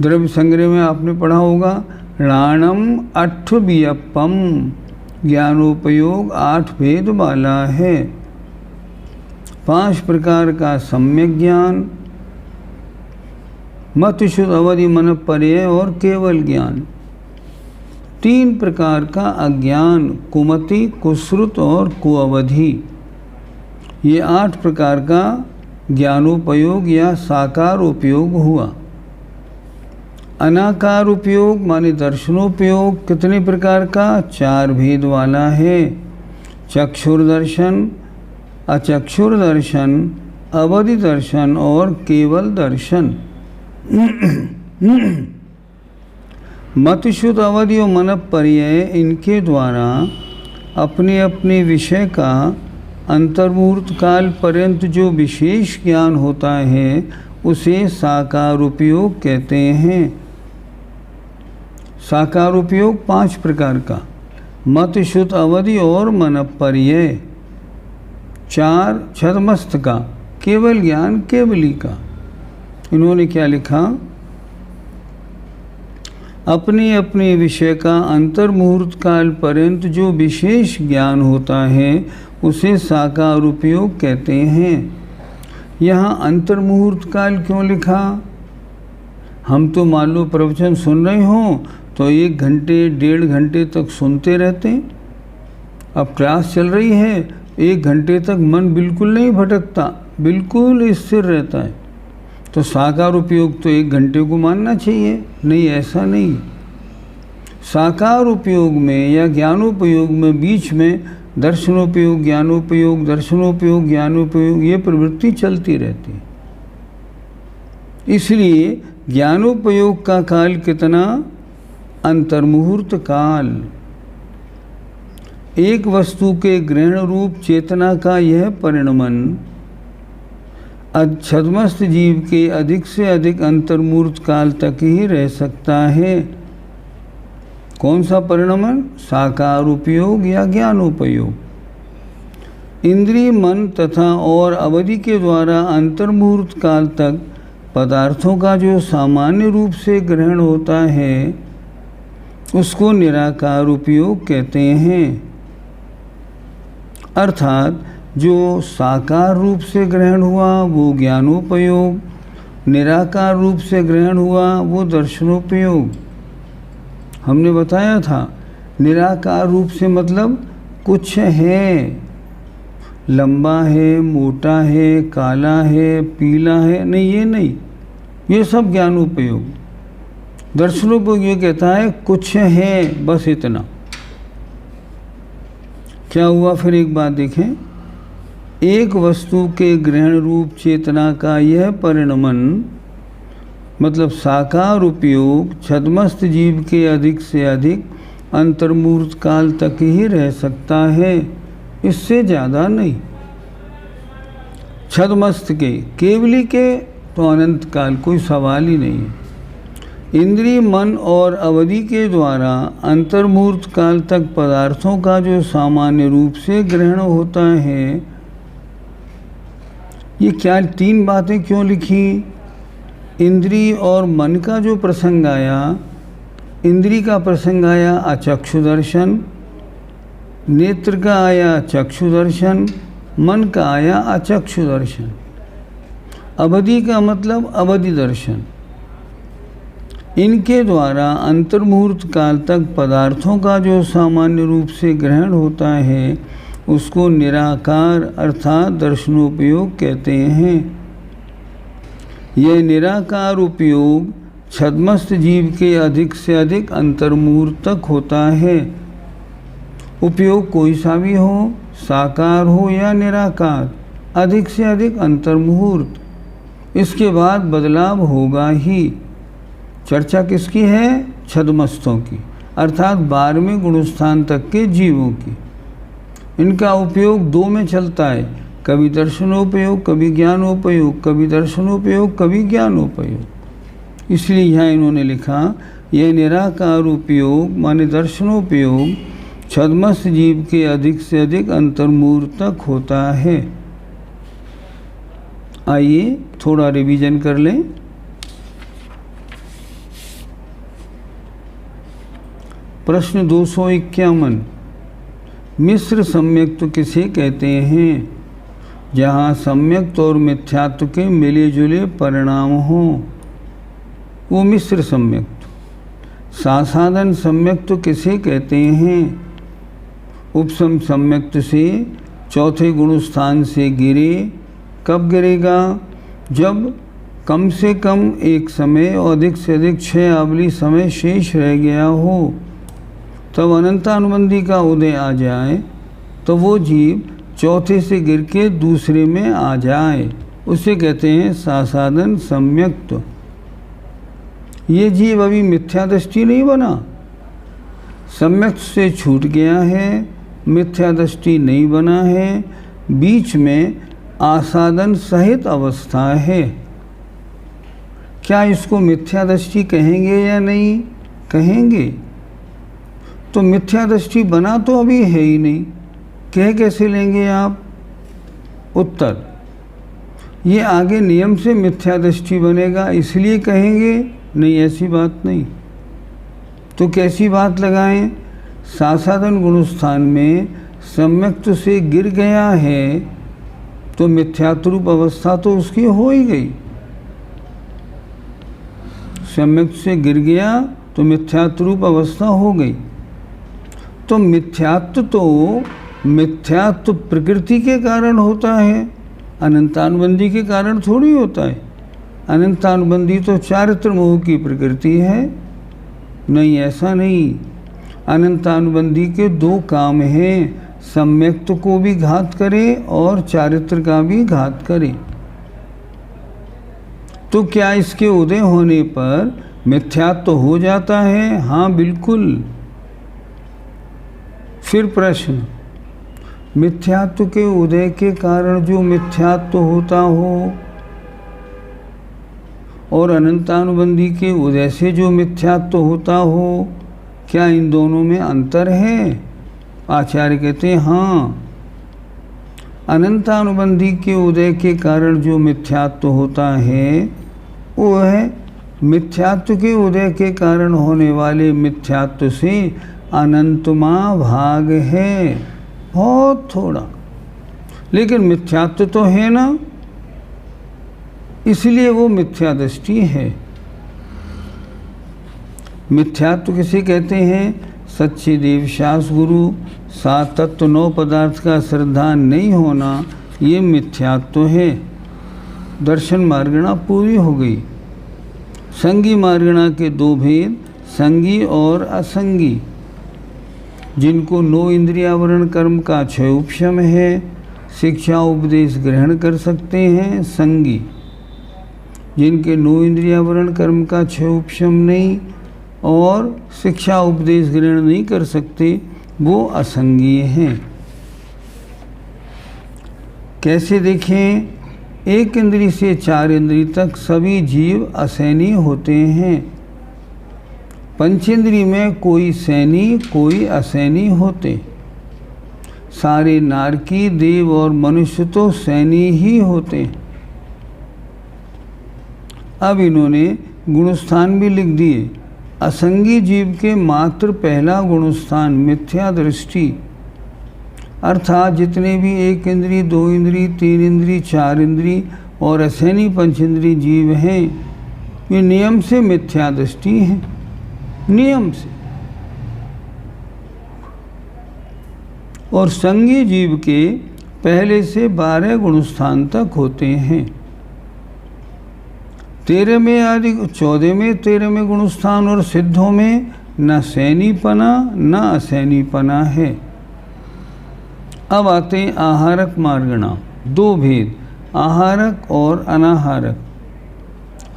द्रव्य संग्रह में आपने पढ़ा होगा, राणम 8 वियप्पम, ज्ञानोपयोग 8 भेद वाला है। 5 प्रकार का सम्यक ज्ञान, मत शुद्ध अवधि मन पर्यय और केवल ज्ञान। 3 प्रकार का अज्ञान, कुमति, कुश्रुत और कुअवधि। ये 8 प्रकार का ज्ञानोपयोग या साकार उपयोग हुआ। अनाकार उपयोग माने दर्शनोपयोग कितने प्रकार का? 4 भेद वाला है। चक्षुर्दर्शन, अचक्षुर्दर्शन, अवधि दर्शन और केवल दर्शन। मत शुद्ध अवधि और मन पर्यय, इनके द्वारा अपने अपने विषय का अंतर्मुहूर्त काल पर्यंत जो विशेष ज्ञान होता है उसे साकार उपयोग कहते हैं। साकार उपयोग 5 प्रकार का, मत शुद्ध अवधि और मन पर्यय। 4 छदमस्त का, केवल ज्ञान केवली का। इन्होंने क्या लिखा? अपने अपने विषय का अंतर्मुहूर्त काल पर्यंत जो विशेष ज्ञान होता है उसे साकार उपयोग कहते हैं। यहाँ अंतर्मुहूर्त काल क्यों लिखा? हम तो मान लो प्रवचन सुन रहे हों तो 1 घंटे 1.5 घंटे तक सुनते रहते हैं। अब क्लास चल रही है, 1 घंटे तक मन बिल्कुल नहीं भटकता, बिल्कुल स्थिर रहता है। तो साकार उपयोग तो 1 घंटे को मानना चाहिए। नहीं, ऐसा नहीं। साकार उपयोग में या ज्ञानोपयोग में बीच में दर्शनोपयोग, ज्ञानोपयोग, दर्शनोपयोग, ज्ञानोपयोग, ये प्रवृत्ति चलती रहती है। इसलिए ज्ञानोपयोग का काल कितना? अंतर्मुहूर्त काल। एक वस्तु के ग्रहण रूप चेतना का यह परिणमन छद्मस्त जीव के अधिक से अधिक अंतर्मुहूर्त काल तक ही रह सकता है। कौन सा परिणमन? साकार उपयोग या ज्ञानोपयोग। इंद्रिय, मन तथा और अवधि के द्वारा अंतर्मुहूर्त काल तक पदार्थों का जो सामान्य रूप से ग्रहण होता है उसको निराकार उपयोग कहते हैं। अर्थात जो साकार रूप से ग्रहण हुआ वो ज्ञानोपयोग, निराकार रूप से ग्रहण हुआ वो दर्शनोपयोग। हमने बताया था निराकार रूप से मतलब कुछ है, लंबा है, मोटा है, काला है, पीला है, नहीं, ये नहीं, ये सब ज्ञानोपयोग। दर्शनोपयोग ये कहता है कुछ है, बस इतना। क्या हुआ फिर एक बात देखें, एक वस्तु के ग्रहण रूप चेतना का यह परिणमन मतलब साकार उपयोग छद्मस्त जीव के अधिक से अधिक अंतर्मुहूर्त काल तक ही रह सकता है, इससे ज़्यादा नहीं। छद्मस्त के, केवली के तो अनंत काल, कोई सवाल ही नहीं है। इंद्रिय, मन और अवधि के द्वारा अंतर्मूर्त काल तक पदार्थों का जो सामान्य रूप से ग्रहण होता है। ये क्या 3 बातें क्यों लिखी? इंद्रिय और मन का जो प्रसंग आया, इंद्रिय का प्रसंग आया अचक्षु दर्शन, नेत्र का आया चक्षु दर्शन, मन का आया अचक्षु दर्शन। अवधि का मतलब अवधि दर्शन। इनके द्वारा अंतर्मुहूर्त काल तक पदार्थों का जो सामान्य रूप से ग्रहण होता है उसको निराकार अर्थात दर्शनोपयोग कहते हैं। यह निराकार उपयोग छद्मस्त जीव के अधिक से अधिक अंतर्मुहूर्त तक होता है। उपयोग कोई सा भी हो, साकार हो या निराकार, अधिक से अधिक अंतर्मुहूर्त। इसके बाद बदलाव होगा ही। चर्चा किसकी है? छद्मस्तों की, अर्थात 12वें गुणस्थान तक के जीवों की। इनका उपयोग 2 में चलता है, कभी दर्शनोपयोग कभी ज्ञानोपयोग, कभी दर्शनोपयोग कभी ज्ञानोपयोग। इसलिए यहाँ इन्होंने लिखा यह निराकार उपयोग माने दर्शनोपयोग छद्मस्त जीव के अधिक से अधिक अंतर्मुहूर्त तक होता है। आइए थोड़ा रिवीजन कर लें। प्रश्न 251, मिश्र सम्यक्त्व किसे कहते हैं? जहाँ सम्यक्त्व और मिथ्यात्व के मिले जुले परिणाम हों वो मिश्र सम्यक्त्व। सासाधन सम्यक्त्व किसे कहते हैं? उपसम सम्यक्त्व से चौथे गुणस्थान से गिरे। कब गिरेगा? जब कम से कम एक समय और अधिक से अधिक 6 आवली समय शेष रह गया हो, तब अनंतानुबंधी का उदय आ जाए तो वो जीव चौथे से गिर के दूसरे में आ जाए, उसे कहते हैं सासाधन सम्यक्त्व। ये जीव अभी मिथ्या दृष्टि नहीं बना, सम्यक्त्व से छूट गया है, मिथ्या दृष्टि नहीं बना है, बीच में आसादन सहित अवस्था है। क्या इसको मिथ्या दृष्टि कहेंगे या नहीं कहेंगे? तो मिथ्या दृष्टि बना तो अभी है ही नहीं, कह कैसे लेंगे आप? उत्तर, ये आगे नियम से मिथ्या दृष्टि बनेगा इसलिए कहेंगे, नहीं ऐसी बात नहीं। तो कैसी बात लगाएं? सासाधन गुणस्थान में सम्यक्त्व से गिर गया है तो मिथ्यात्वरूप अवस्था तो उसकी हो ही गई। सम्यक्त्व से गिर गया तो मिथ्यात्वरूप अवस्था हो गई। तो मिथ्यात्व प्रकृति के कारण होता है, अनंतानुबंधी के कारण थोड़ी होता है। अनंतानुबंधी तो चारित्र मोह की प्रकृति है। नहीं, ऐसा नहीं। अनंतानुबंधी के 2 काम हैं, सम्यक्त्व को भी घात करे और चारित्र का भी घात करे। तो क्या इसके उदय होने पर मिथ्यात्व हो जाता है? हाँ बिल्कुल। फिर प्रश्न, मिथ्यात्व के उदय के कारण जो मिथ्यात्व होता हो और अनंतानुबंधी के उदय से जो मिथ्यात्व होता हो, क्या इन दोनों में अंतर है? आचार्य कहते हैं हाँ। अनंतानुबंधी के उदय के कारण जो मिथ्यात्व होता है वो है मिथ्यात्व के उदय के कारण होने वाले मिथ्यात्व से अनंतमा भाग है, बहुत थोड़ा, लेकिन मिथ्यात्व तो है ना, इसलिए वो मिथ्या दृष्टि है। मिथ्यात्व किसे कहते हैं? सच्चे देवशास गुरु 7 तत्व 9 पदार्थ का श्रद्धा नहीं होना, ये मिथ्यात्व है। दर्शन मार्गणा पूरी हो गई। संगी मार्गणा के 2 भेद, संगी और असंगी। जिनको 9 इंद्रियावरण कर्म का क्षय उपशम है, शिक्षा उपदेश ग्रहण कर सकते हैं, संगी। जिनके 9 इंद्रियावरण कर्म का क्षय उपशम नहीं और शिक्षा उपदेश ग्रहण नहीं कर सकते, वो असंगीय हैं। कैसे देखें? 1 इंद्रिय से 4 इंद्रिय तक सभी जीव असैनी होते हैं। पंचेंद्री में कोई सैनी कोई असैनी होते। सारे नारकी देव और मनुष्य तो सैनी ही होते। अब इन्होंने गुणस्थान भी लिख दिए। असंगी जीव के मात्र पहला गुणस्थान मिथ्या दृष्टि, अर्थात जितने भी एक इंद्री, दो इंद्री, तीन इंद्री, चार इंद्री और असैनी पंचेंद्री जीव हैं, ये नियम से मिथ्या दृष्टि हैं, नियम से। और संगी जीव के पहले से 12 गुणस्थान तक होते हैं। 13 में आदि 14 में 13 में गुणस्थान और सिद्धों में न सैनीपना न असैनीपना है। अब आते हैं आहारक मार्गणा। 2 भेद, आहारक और अनाहारक।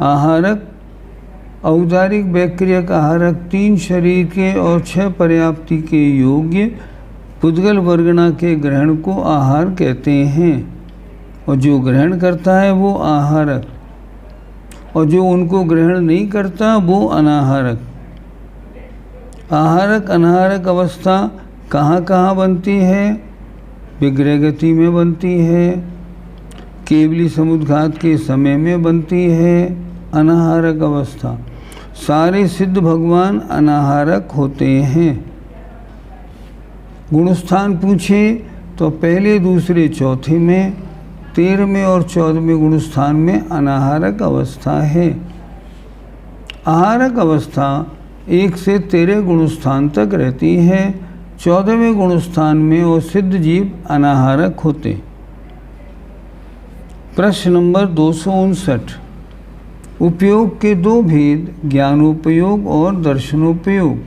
आहारक औदारिक वैक्रियक आहारक 3 शरीर के और 6 पर्याप्ति के योग्य पुद्गल वर्गणा के ग्रहण को आहार कहते हैं, और जो ग्रहण करता है वो आहारक, और जो उनको ग्रहण नहीं करता वो अनाहारक। आहारक अनाहारक अवस्था कहाँ कहाँ बनती है? विग्रह गति में बनती है, केवली समुद्घात के समय में बनती है अनाहारक अवस्था। सारे सिद्ध भगवान अनाहारक होते हैं। गुणस्थान पूछे तो पहले, दूसरे, चौथे में, 13वें और 14वें गुणस्थान में अनाहारक अवस्था है। आहारक अवस्था 1 से 13 गुणस्थान तक रहती है। 14वें गुणस्थान में वो सिद्ध जीव अनाहारक होते। प्रश्न नंबर 259। उपयोग के 2 भेद, ज्ञानोपयोग और दर्शनोपयोग।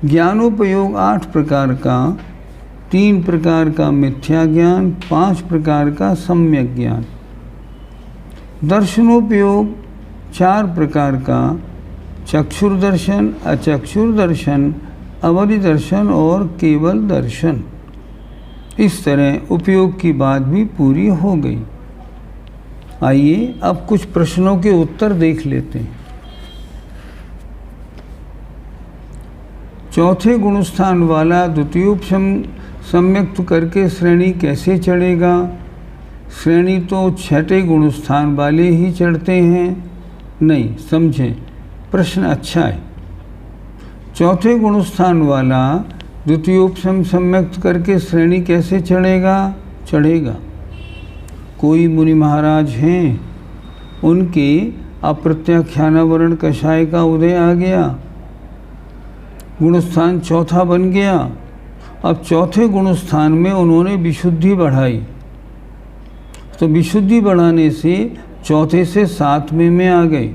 ज्ञानोपयोग 8 प्रकार का, 3 प्रकार का मिथ्या ज्ञान, 5 प्रकार का सम्यक ज्ञान। दर्शनोपयोग 4 प्रकार का, चक्षुर्दर्शन, अचक्षुर्दर्शन, अवधि दर्शन और केवल दर्शन। इस तरह उपयोग की बात भी पूरी हो गई। आइए अब कुछ प्रश्नों के उत्तर देख लेते हैं। चौथे गुणस्थान वाला द्वितीयोपम सम्यक्त करके श्रेणी कैसे चढ़ेगा? श्रेणी तो 6ठे गुणस्थान वाले ही चढ़ते हैं। नहीं, समझें, प्रश्न अच्छा है। चौथे गुणस्थान वाला द्वितीयोपम सम्यक्त करके श्रेणी कैसे चढ़ेगा? चढ़ेगा। कोई मुनि महाराज हैं, उनके अप्रत्याख्यानावरण कषाय का उदय आ गया, गुणस्थान चौथा बन गया। अब चौथे गुणस्थान में उन्होंने विशुद्धि बढ़ाई, तो विशुद्धि बढ़ाने से चौथे से 7वें में आ गए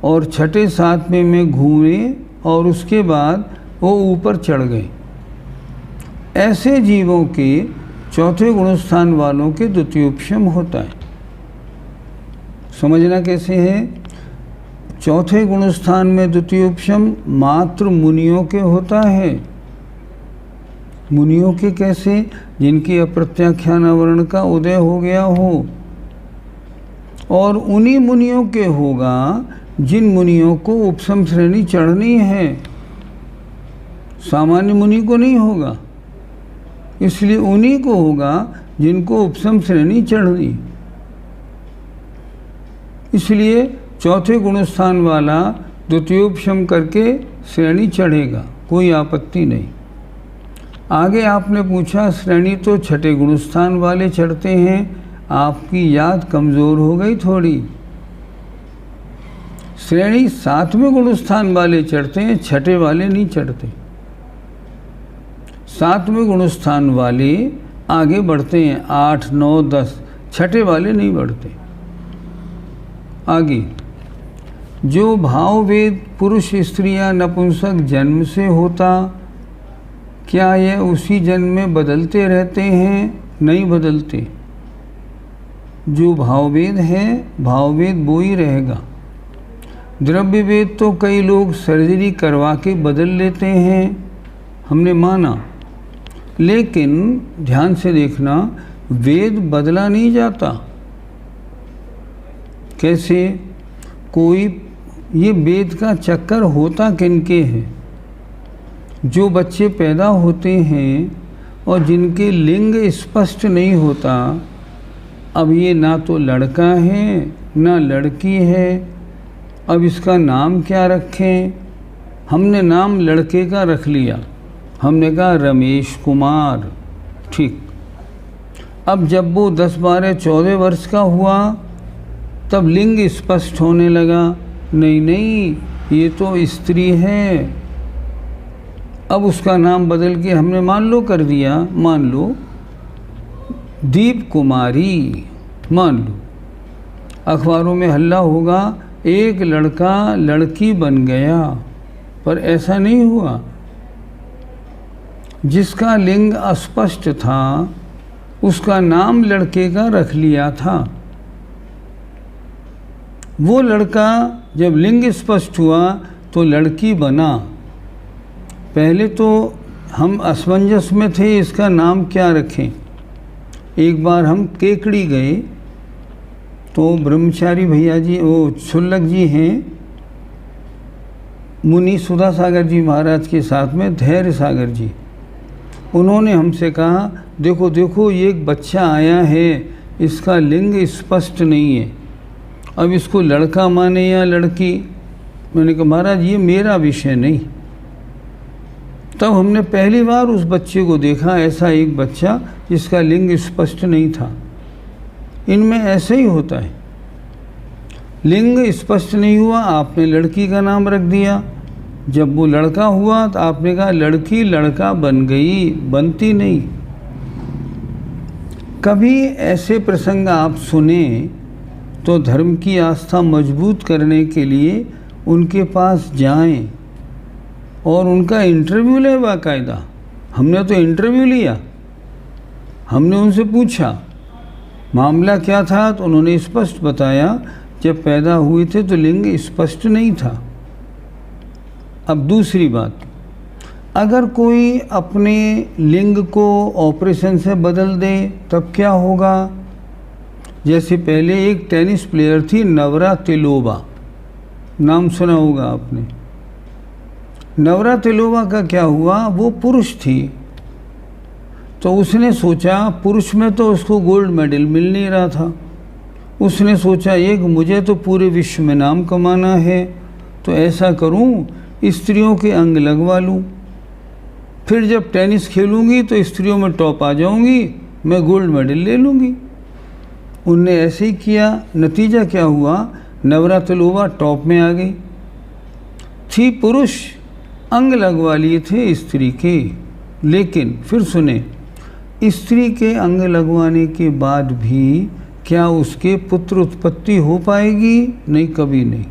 और 6ठे 7वें में घूमे और उसके बाद वो ऊपर चढ़ गए। ऐसे जीवों के चौथे गुणस्थान वालों के द्वितीयोपम होता है। समझना कैसे है? चौथे गुणस्थान में द्वितीयोपम मात्र मुनियों के होता है। मुनियों के कैसे? जिनकी अप्रत्याख्यानावरण का उदय हो गया हो, और उन्हीं मुनियों के होगा जिन मुनियों को उपसम श्रेणी चढ़नी है। सामान्य मुनि को नहीं होगा, इसलिए उन्हीं को होगा जिनको उपसम श्रेणी चढ़नी। इसलिए चौथे गुणस्थान वाला द्वितीयोपम करके श्रेणी चढ़ेगा, कोई आपत्ति नहीं। आगे आपने पूछा श्रेणी तो 6ठे गुणस्थान वाले चढ़ते हैं, आपकी याद कमज़ोर हो गई थोड़ी। श्रेणी 7वें गुणस्थान वाले चढ़ते हैं, 6ठे वाले नहीं चढ़ते। 7वें गुणस्थान वाले आगे बढ़ते हैं, 8, 9, 10, 6ठे वाले नहीं बढ़ते। आगे, जो भाववेद पुरुष स्त्री या नपुंसक जन्म से होता, क्या यह उसी जन्म में बदलते रहते हैं? नहीं बदलते। जो भाववेद है, भाववेद वो ही रहेगा। द्रव्य वेद तो कई लोग सर्जरी करवा के बदल लेते हैं, हमने माना, लेकिन ध्यान से देखना, वेद बदला नहीं जाता। कैसे? कोई ये वेद का चक्कर होता किनके है? जो बच्चे पैदा होते हैं और जिनके लिंग स्पष्ट नहीं होता, अब ये ना तो लड़का है ना लड़की है, अब इसका नाम क्या रखें? हमने नाम लड़के का रख लिया, हमने कहा रमेश कुमार, ठीक। अब जब वो 10, 12, 14 वर्ष का हुआ तब लिंग स्पष्ट होने लगा, नहीं नहीं ये तो स्त्री है। अब उसका नाम बदल के हमने मान लो कर दिया, मान लो दीप कुमारी, मान लो। अखबारों में हल्ला होगा एक लड़का लड़की बन गया, पर ऐसा नहीं हुआ। जिसका लिंग अस्पष्ट था उसका नाम लड़के का रख लिया था। वो लड़का जब लिंग स्पष्ट हुआ तो लड़की बना। पहले तो हम असमंजस में थे इसका नाम क्या रखें। एक बार हम केकड़ी गए तो ब्रह्मचारी भैया जी, वो शुल्लक जी हैं, मुनि सुधा सागर जी महाराज के साथ में धैर्य सागर जी, उन्होंने हमसे कहा देखो देखो ये एक बच्चा आया है, इसका लिंग स्पष्ट नहीं है, अब इसको लड़का माने या लड़की। मैंने कहा महाराज ये मेरा विषय नहीं। तब हमने पहली बार उस बच्चे को देखा, ऐसा एक बच्चा जिसका लिंग स्पष्ट नहीं था। इनमें ऐसे ही होता है, लिंग स्पष्ट नहीं हुआ, आपने लड़की का नाम रख दिया। जब वो लड़का हुआ तो आपने कहा लड़की लड़का बन गई, बनती नहीं। कभी ऐसे प्रसंग आप सुने तो धर्म की आस्था मजबूत करने के लिए उनके पास जाएं और उनका इंटरव्यू लें बाकायदा। हमने तो इंटरव्यू लिया, हमने उनसे पूछा मामला क्या था, तो उन्होंने स्पष्ट बताया जब पैदा हुए थे तो लिंग स्पष्ट नहीं था। अब दूसरी बात, अगर कोई अपने लिंग को ऑपरेशन से बदल दे तब क्या होगा? जैसे पहले एक टेनिस प्लेयर थी नवरातिलोवा, नाम सुना होगा आपने। नवरातिलोवा का क्या हुआ, वो पुरुष थी तो उसने सोचा, पुरुष में तो उसको गोल्ड मेडल मिल नहीं रहा था, उसने सोचा एक मुझे तो पूरे विश्व में नाम कमाना है, तो ऐसा करूं स्त्रियों के अंग लगवा लूं, फिर जब टेनिस खेलूंगी तो स्त्रियों में टॉप आ जाऊंगी, मैं गोल्ड मेडल ले लूंगी। उनने ऐसे ही किया, नतीजा क्या हुआ, नवरातिलोवा टॉप में आ गई। थी पुरुष, अंग लगवा लिए थे स्त्री के। लेकिन फिर सुने, स्त्री के अंग लगवाने के बाद भी क्या उसके पुत्र उत्पत्ति हो पाएगी? नहीं, कभी नहीं।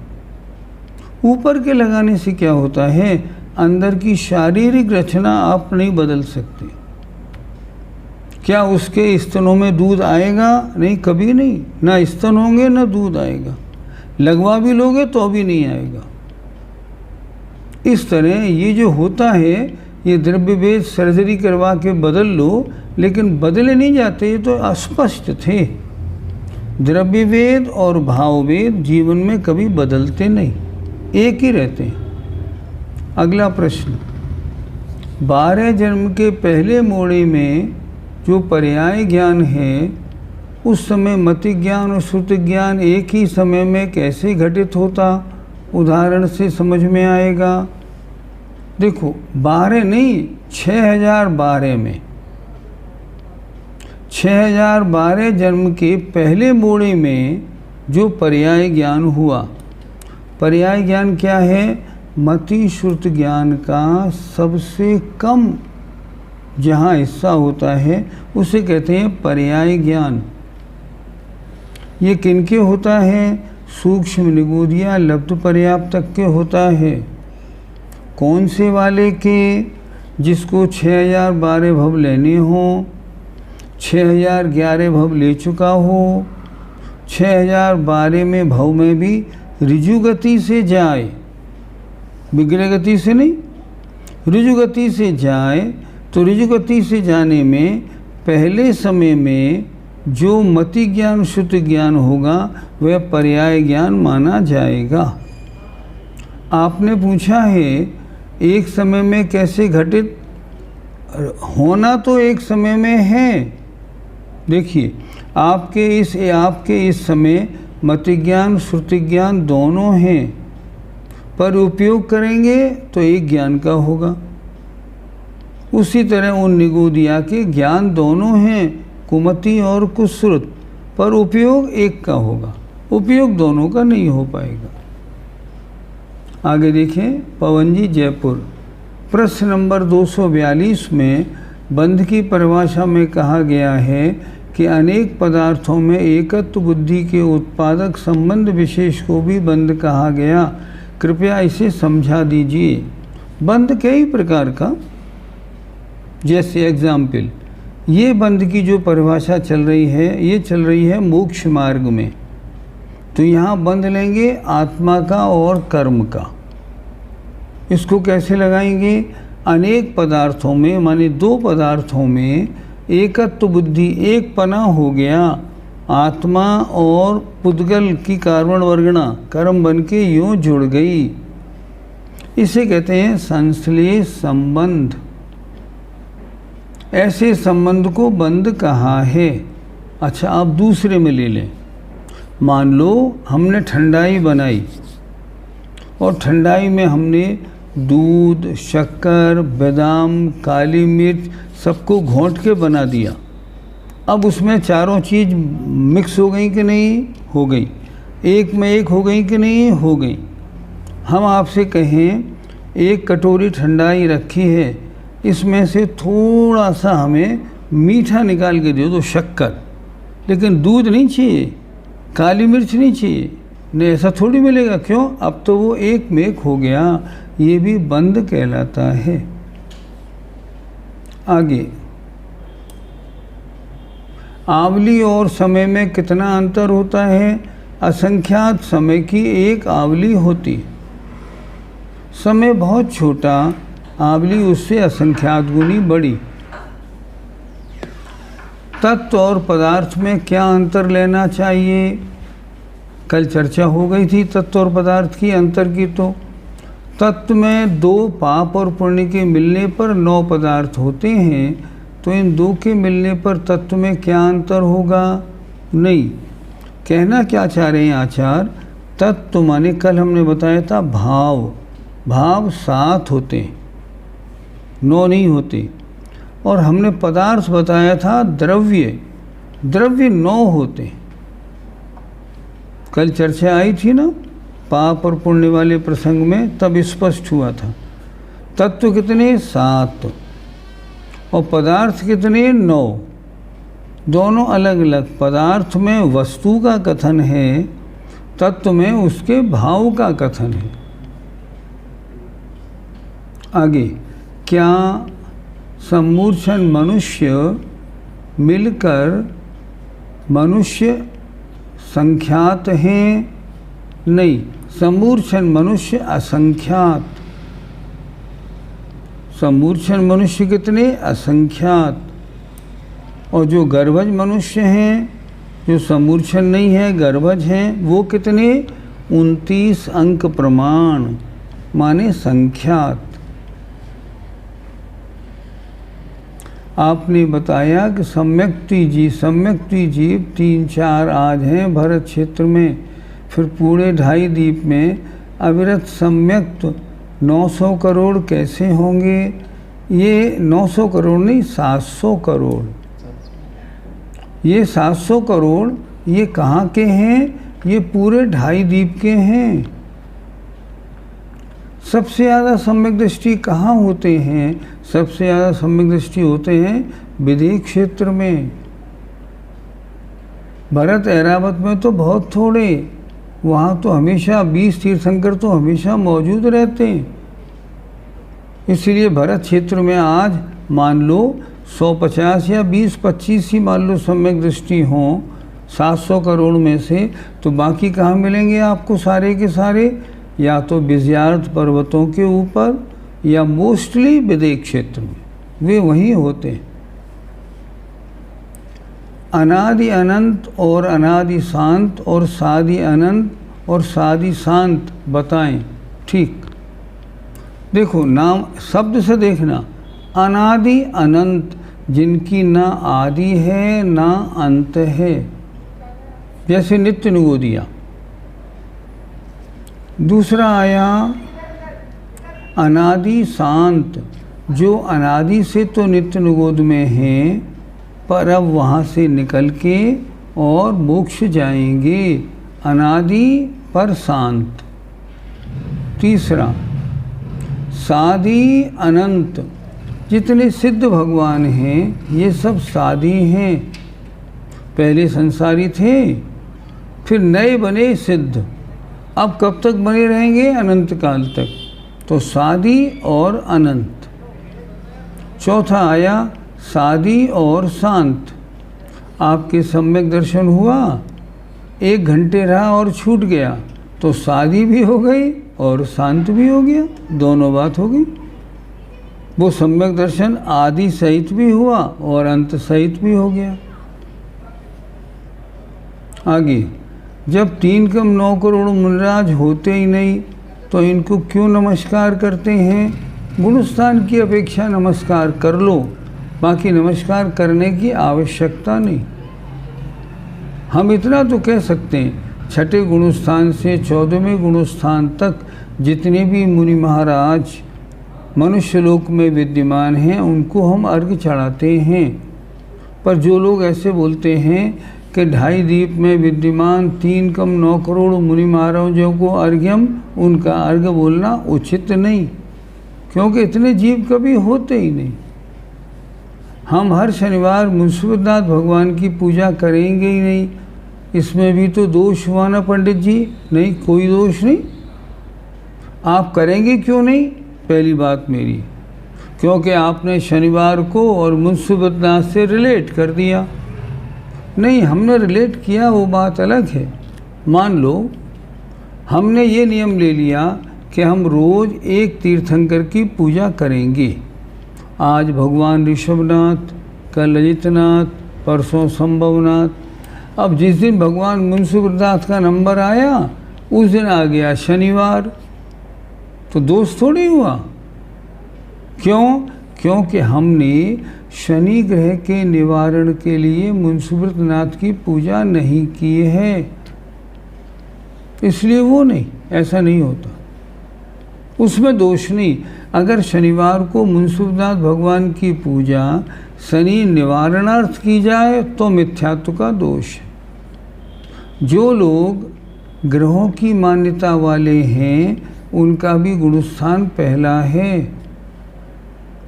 ऊपर के लगाने से क्या होता है, अंदर की शारीरिक रचना आप नहीं बदल सकते। क्या उसके स्तनों में दूध आएगा? नहीं, कभी नहीं। ना स्तन होंगे ना दूध आएगा, लगवा भी लोगे तो भी नहीं आएगा। इस तरह ये जो होता है, ये द्रव्यभेद सर्जरी करवा के बदल लो, लेकिन बदले नहीं जाते, ये तो अस्पष्ट थे। द्रव्यभेद और भावभेद जीवन में कभी बदलते नहीं, एक ही रहते हैं। अगला प्रश्न, 12 जन्म के पहले मोड़े में जो पर्याय ज्ञान है, उस समय मति ज्ञान और श्रुति ज्ञान एक ही समय में कैसे घटित होता? उदाहरण से समझ में आएगा। देखो 12 नहीं, 6012 में, 6012 जन्म के पहले मोड़े में जो पर्याय ज्ञान हुआ, पर्याय ज्ञान क्या है? मति श्रुति ज्ञान का सबसे कम जहाँ हिस्सा होता है उसे कहते हैं पर्याय ज्ञान। ये किनके होता है? सूक्ष्म निगूढ़ लब्ध पर्याप्त तक के होता है। कौन से वाले के? जिसको 6012 भव लेने हों, 6011 भव ले चुका हो, 6012 में भव में भी ऋजु गति से जाए, विग्रह गति से नहीं, ऋजु गति से जाए, तो ऋजु गति से जाने में पहले समय में जो मति ज्ञान श्रुति ज्ञान होगा वह पर्याय ज्ञान माना जाएगा। आपने पूछा है एक समय में कैसे घटित होना, तो एक समय में है। देखिए आपके इस समय मति ज्ञान श्रुति ज्ञान दोनों हैं, पर उपयोग करेंगे तो एक ज्ञान का होगा। उसी तरह उन निगोदिया के ज्ञान दोनों हैं, कुमति और कुश्रुत, पर उपयोग एक का होगा, उपयोग दोनों का नहीं हो पाएगा। आगे देखें, पवन जी जयपुर, प्रश्न नंबर 242 में बंध की परिभाषा में कहा गया है कि अनेक पदार्थों में एकत्व बुद्धि के उत्पादक संबंध विशेष को भी बंध कहा गया, कृपया इसे समझा दीजिए। बंध कई प्रकार का, जैसे एग्जाम्पल, ये बंध की जो परिभाषा चल रही है, ये चल रही है मोक्ष मार्ग में, तो यहाँ बंध लेंगे आत्मा का और कर्म का। इसको कैसे लगाएंगे? अनेक पदार्थों में, माने दो पदार्थों में एकत्व बुद्धि, एक पना हो गया, आत्मा और पुद्गल की कार्बन वर्गणा कर्म बन के यूँ जुड़ गई, इसे कहते हैं संश्लेष संबंध। ऐसे संबंध को बंध कहा है। अच्छा, आप दूसरे में ले लें। मान लो हमने ठंडाई बनाई और ठंडाई में हमने दूध, शक्कर, बादाम, काली मिर्च सबको घोंट के बना दिया। अब उसमें चारों चीज़ मिक्स हो गई कि नहीं? हो गई। एक में एक हो गई कि नहीं? हो गई। हम आपसे कहें एक कटोरी ठंडाई रखी है, इसमें से थोड़ा सा हमें मीठा निकाल के दे दो, शक्कर, लेकिन दूध नहीं चाहिए, काली मिर्च नहीं चाहिए, नहीं, ऐसा थोड़ी मिलेगा। क्यों? अब तो वो एक में एक हो गया। ये भी बंध कहलाता है। आगे, आवली और समय में कितना अंतर होता है? असंख्यात समय की एक आवली होती। समय बहुत छोटा, आवली उससे असंख्यात गुनी बड़ी। तत्व और पदार्थ में क्या अंतर लेना चाहिए? कल चर्चा हो गई थी तत्व और पदार्थ की अंतर की। तो तत्व में 2 पाप और पुण्य के मिलने पर 9 पदार्थ होते हैं, तो इन 2 के मिलने पर तत्व में क्या अंतर होगा? नहीं। कहना क्या चाह रहे हैं आचार्य? तत्व माने कल हमने बताया था भाव, भाव 7 होते हैं, 9 नहीं होते। और हमने पदार्थ बताया था द्रव्य, द्रव्य 9 होते हैं। कल चर्चा आई थी ना पाप और पुण्य वाले प्रसंग में, तब स्पष्ट हुआ था। तत्व कितने? 7 और पदार्थ कितने? 9। दोनों अलग अलग। पदार्थ में वस्तु का कथन है, तत्व में उसके भाव का कथन है। आगे, क्या सम्मूर्छन मनुष्य मिलकर मनुष्य संख्यात हैं? नहीं, सम्मूर्छन मनुष्य असंख्यात। सम्मूर्छन मनुष्य कितने? असंख्यात। और जो गर्भज मनुष्य हैं, जो सम्मूर्छन नहीं है, गर्भज हैं, वो कितने? 29 अंक प्रमाण, माने संख्यात। आपने बताया कि सम्यक्ति जीव 3-4 आज हैं भरत क्षेत्र में, फिर पूरे 2.5 द्वीप में अविरत सम्यक्त 900 करोड़ कैसे होंगे? ये 900 करोड़ नहीं, 700 करोड़। ये 700 करोड़ ये कहाँ के हैं? ये पूरे 2.5 द्वीप के हैं। सबसे ज़्यादा सम्यक दृष्टि कहाँ होते हैं? सबसे ज़्यादा सम्यक दृष्टि होते हैं विदेह क्षेत्र में। भरत ऐरावत में तो बहुत थोड़े, वहाँ तो हमेशा 20 तीर्थंकर तो हमेशा मौजूद रहते हैं। इसलिए भरत क्षेत्र में आज मान लो 150 या 20-25 ही मान लो सम्यक दृष्टि हों 700 करोड़ में से, तो बाकी कहाँ मिलेंगे आपको सारे के सारे? या तो विजयार्थ पर्वतों के ऊपर या मोस्टली विदेह क्षेत्र में, वे वहीं होते हैं। अनादि अनंत और अनादि शांत और सादि अनंत और सादि शांत बताएं ठीक। देखो नाम शब्द से देखना, अनादि अनंत, जिनकी ना आदि है ना अंत है, जैसे नित्य निगोदिया। दूसरा आया अनादि शांत, जो अनादि से तो नित्य निगोद में हैं पर अब वहाँ से निकल के और मोक्ष जाएंगे, अनादि पर शांत। तीसरा सादि अनंत, जितने सिद्ध भगवान हैं ये सब सादी हैं, पहले संसारी थे फिर नए बने सिद्ध, अब कब तक बने रहेंगे? अनंत काल तक। तो सादी और अनंत। चौथा आया सादी और शांत। आपके सम्यक दर्शन हुआ, 1 घंटे रहा और छूट गया, तो सादी भी हो गई और शांत भी हो गया, दोनों बात हो गई। वो सम्यक दर्शन आदि सहित भी हुआ और अंत सहित भी हो गया। आगे, जब 3 कम 9 करोड़ मुनिराज होते ही नहीं तो इनको क्यों नमस्कार करते हैं? गुणस्थान की अपेक्षा नमस्कार कर लो, बाकी नमस्कार करने की आवश्यकता नहीं। हम इतना तो कह सकते हैं, छठे गुणस्थान से 14वें गुणस्थान तक जितने भी मुनि महाराज मनुष्य लोक में विद्यमान हैं उनको हम अर्घ्य चढ़ाते हैं। पर जो लोग ऐसे बोलते हैं कि 2.5 दीप में विद्यमान 3 कम 9 करोड़ मुनि महाराजों को अर्घ्यम, उनका अर्घ्य बोलना उचित नहीं, क्योंकि इतने जीव कभी होते ही नहीं। हम हर शनिवार मुंशीनाथ भगवान की पूजा करेंगे ही नहीं, इसमें भी तो दोष हुआ ना पंडित जी? नहीं, कोई दोष नहीं। आप करेंगे क्यों नहीं? पहली बात मेरी, क्योंकि आपने शनिवार को और मुंशीनाथ से रिलेट कर दिया। नहीं, हमने रिलेट किया वो बात अलग है। मान लो हमने ये नियम ले लिया कि हम रोज़ एक तीर्थंकर की पूजा करेंगे। आज भगवान ऋषभनाथ, कल ललितनाथ, परसों संभवनाथ। अब जिस दिन भगवान मुंशीनाथ का नंबर आया उस दिन आ गया शनिवार, तो दोष थोड़ी हुआ। क्यों? क्योंकि हमने शनि ग्रह के निवारण के लिए मुंशीनाथ की पूजा नहीं की है, इसलिए वो नहीं, ऐसा नहीं होता, उसमें दोष नहीं। अगर शनिवार को मुंशीनाथ भगवान की पूजा शनि निवारणार्थ की जाए तो मिथ्यात्व का दोष है। जो लोग ग्रहों की मान्यता वाले हैं उनका भी गुणस्थान पहला है,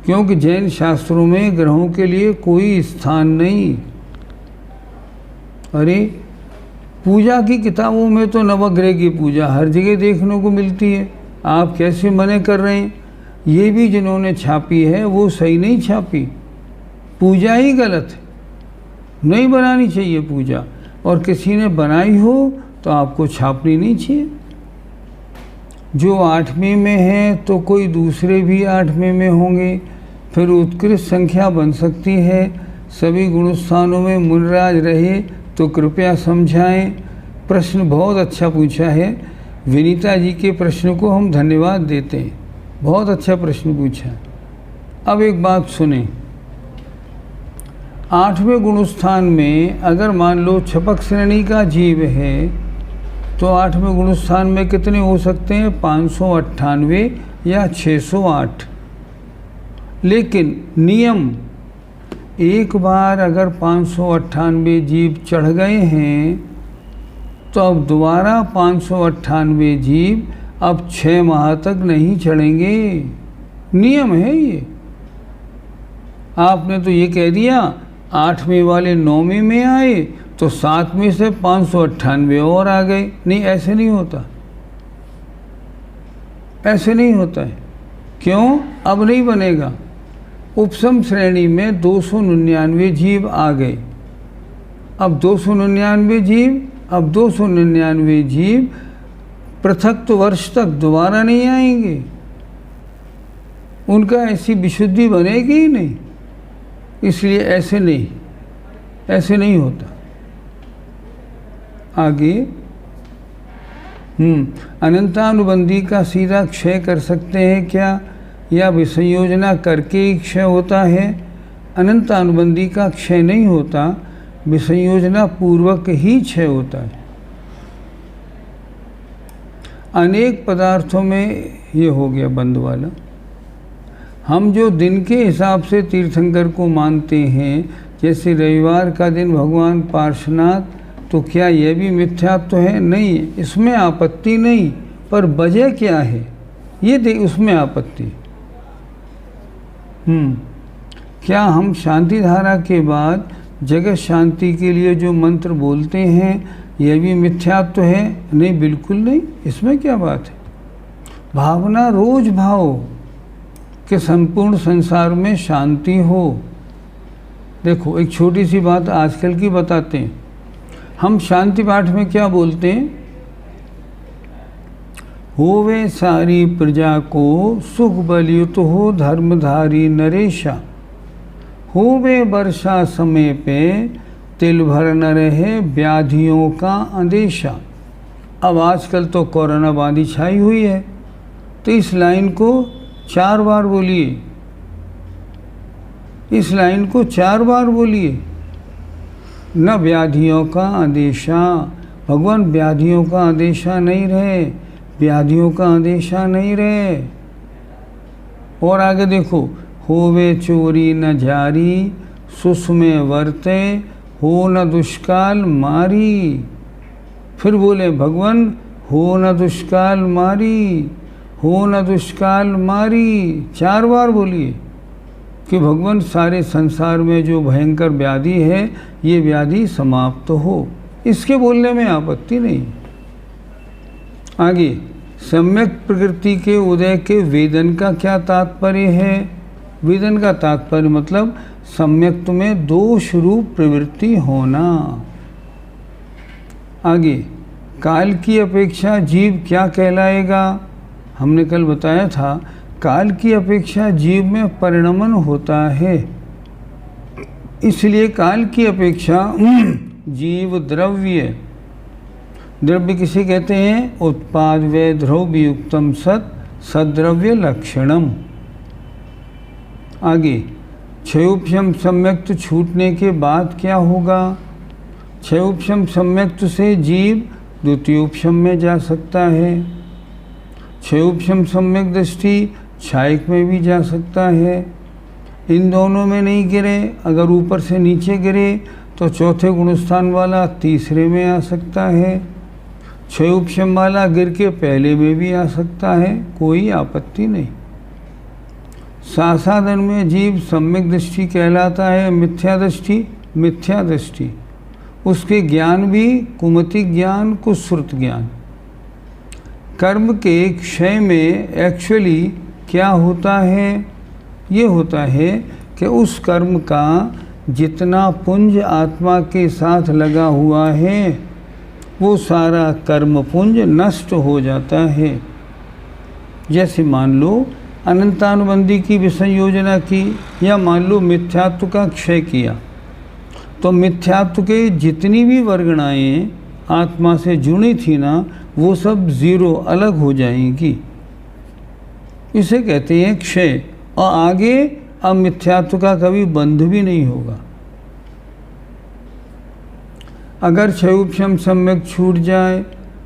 क्योंकि जैन शास्त्रों में ग्रहों के लिए कोई स्थान नहीं। अरे पूजा की किताबों में तो नवग्रह की पूजा हर जगह देखने को मिलती है, आप कैसे मने कर रहे हैं? ये भी जिन्होंने छापी है वो सही नहीं छापी, पूजा ही गलत है, नहीं बनानी चाहिए पूजा, और किसी ने बनाई हो तो आपको छापनी नहीं चाहिए। जो 8वें में है तो कोई दूसरे भी 8वें में होंगे, फिर उत्कृष्ट संख्या बन सकती है। सभी गुणस्थानों में मुनिराज रहे तो कृपया समझाएं। प्रश्न बहुत अच्छा पूछा है, विनीता जी के प्रश्न को हम धन्यवाद देते हैं, बहुत अच्छा प्रश्न पूछा। अब एक बात सुने, 8वें गुणस्थान में अगर मान लो छपक श्रेणी का जीव है तो 8वें गुणस्थान में कितने हो सकते हैं? 598 या 608। लेकिन नियम, एक बार अगर 598 जीव चढ़ गए हैं तो अब दोबारा 598 जीव अब 6 माह तक नहीं चढ़ेंगे, नियम है ये। आपने तो ये कह दिया 8वें वाले 9वें में आए तो 7वें से 598 और आ गए, नहीं, ऐसे नहीं होता, ऐसे नहीं होता है। क्यों? अब नहीं बनेगा। उपसम श्रेणी में 299 जीव आ गए, अब 299 जीव, अब 299 जीव पृथक तो वर्ष तक दोबारा नहीं आएंगे, उनका ऐसी विशुद्धि बनेगी ही नहीं, इसलिए ऐसे नहीं, ऐसे नहीं होता। आगे अनंतानुबंधी का सीधा क्षय कर सकते हैं क्या, या विसंयोजना करके ही क्षय होता है? अनंतानुबंधी का क्षय नहीं होता, विसंयोजना पूर्वक ही क्षय होता है। अनेक पदार्थों में ये हो गया बंद वाला। हम जो दिन के हिसाब से तीर्थंकर को मानते हैं, जैसे रविवार का दिन भगवान पार्श्वनाथ, तो क्या यह भी मिथ्यात्व है? नहीं, इसमें आपत्ति नहीं, पर वजह क्या है ये उसमें आपत्ति। क्या हम शांति धारा के बाद जगत शांति के लिए जो मंत्र बोलते हैं यह भी मिथ्यात्व है? नहीं, बिल्कुल नहीं, इसमें क्या बात है। भावना रोज भाव कि संपूर्ण संसार में शांति हो। देखो एक छोटी सी बात आजकल की बताते हैं। हम शांति पाठ में क्या बोलते हैं? होवे सारी प्रजा को सुख बलयुत हो धर्मधारी नरेशा, होवे वर्षा समय पे तिल भर न रहे व्याधियों का अंदेशा। अब आजकल तो कोरोना बांधी छाई हुई है, तो इस लाइन को 4 बार बोलिए, इस लाइन को 4 बार बोलिए। न व्याधियों का अंदेशा, भगवान व्याधियों का अंदेशा नहीं रहे, व्याधियों का अंदेशा नहीं रहे। और आगे देखो, होवे चोरी न जारी सुषमे वर्ते, हो न दुष्काल मारी। फिर बोले भगवान, हो न दुष्काल मारी, हो न दुष्काल मारी। 4 बार बोलिए कि भगवान सारे संसार में जो भयंकर व्याधि है ये व्याधि समाप्त हो। इसके बोलने में आपत्ति नहीं। आगे, सम्यक प्रकृति के उदय के वेदन का क्या तात्पर्य है? वेदन का तात्पर्य मतलब सम्यक्त में दोष रूप प्रवृत्ति होना। आगे, काल की अपेक्षा जीव क्या कहलाएगा? हमने कल बताया था काल की अपेक्षा जीव में परिणमन होता है, इसलिए काल की अपेक्षा जीव द्रव्य, द्रव्य किसे कहते हैं? उत्पाद व द्रव्य युक्तम सत सद्रव्य लक्षणम। आगे, क्षयोपशम सम्यक्त छूटने के बाद क्या होगा? क्षयोपशम सम्यक्त से जीव द्वितीयोपशम में जा सकता है। क्षयोपशम सम्यक दृष्टि क्षायक में भी जा सकता है। इन दोनों में नहीं गिरे, अगर ऊपर से नीचे गिरे तो चौथे गुणस्थान वाला तीसरे में आ सकता है। क्षयोपशम वाला गिर के पहले में भी आ सकता है, कोई आपत्ति नहीं। सासादन में जीव सम्यक दृष्टि कहलाता है, मिथ्या दृष्टि मिथ्या दृष्टि। उसके ज्ञान भी कुमति ज्ञान कुश्रुत ज्ञान। कर्म के क्षय में एक्चुअली क्या होता है? ये होता है कि उस कर्म का जितना पुंज आत्मा के साथ लगा हुआ है वो सारा कर्म पुंज नष्ट हो जाता है। जैसे मान लो अनंतानुबंधी की विसंयोजना की, या मान लो मिथ्यात्व का क्षय किया, तो मिथ्यात्व के जितनी भी वर्गणाएं आत्मा से जुड़ी थी ना, वो सब जीरो अलग हो जाएंगी। इसे कहते हैं क्षय। और आगे अब मिथ्यात्व का कभी बंध भी नहीं होगा। अगर क्षयोपशम सम्यक छूट जाए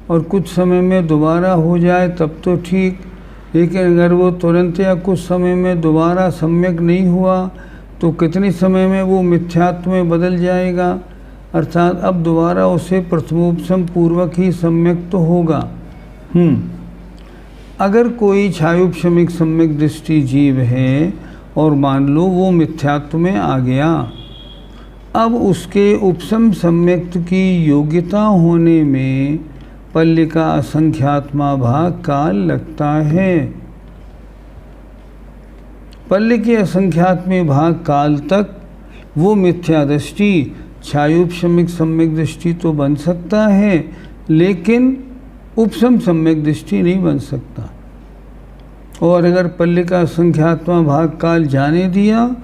और कुछ समय में दोबारा हो जाए तब तो ठीक, लेकिन अगर वो तुरंत या कुछ समय में दोबारा सम्यक नहीं हुआ तो कितने समय में वो मिथ्यात्व में बदल जाएगा, अर्थात अब दोबारा उसे प्रथमोपशम पूर्वक ही सम्यक तो होगा। अगर कोई छायोपशमिक सम्यक दृष्टि जीव है और मान लो वो मिथ्यात्व में आ गया, अब उसके उपशम सम्यक्त की योग्यता होने में पल्य का असंख्यात्मा भाग काल लगता है। पल्य के असंख्यात्म भाग काल तक वो मिथ्या दृष्टि छायोपशमिक सम्यक दृष्टि तो बन सकता है, लेकिन उपशम सम्यक दृष्टि नहीं बन सकता। और अगर पल्य का असंख्यात्मा भाग काल जाने दिया,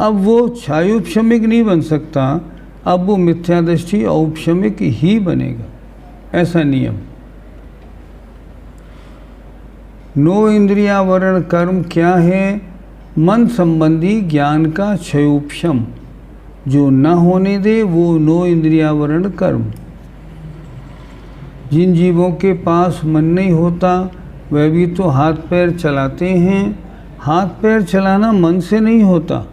अब वो छायोपशमिक नहीं बन सकता, अब वो मिथ्या दृष्टि औपशमिक ही बनेगा। ऐसा नियम। नो इंद्रियावरण कर्म क्या है? मन संबंधी ज्ञान का क्षयोपशम, जो न होने दे वो नो इंद्रियावरण कर्म। जिन जीवों के पास मन नहीं होता वह भी तो हाथ पैर चलाते हैं। हाथ पैर चलाना मन से नहीं होता।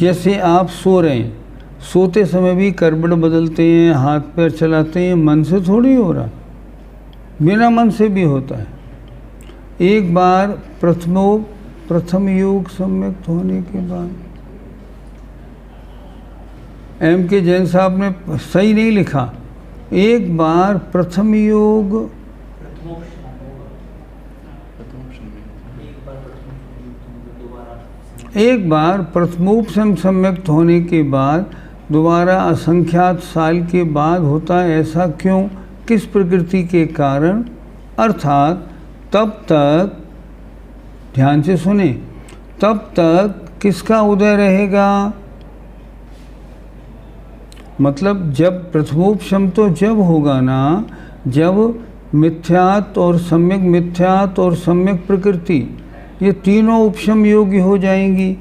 जैसे आप सो रहे हैं, सोते समय भी करवट बदलते हैं, हाथ पैर चलाते हैं, मन से थोड़ी हो रहा, बिना मन से भी होता है। एक बार प्रथम योग सम्यक होने के बाद, M.K. जैन साहब ने सही नहीं लिखा। एक बार प्रथम योग, एक बार प्रथमोपशम सम्यक्त होने के बाद दोबारा असंख्यात साल के बाद होता है। ऐसा क्यों? किस प्रकृति के कारण? अर्थात तब तक, ध्यान से सुने, तब तक किसका उदय रहेगा? मतलब जब प्रथमोपशम तो जब होगा ना, जब मिथ्यात्व और सम्यक प्रकृति ये तीनों उपशम योग्य हो जाएंगी।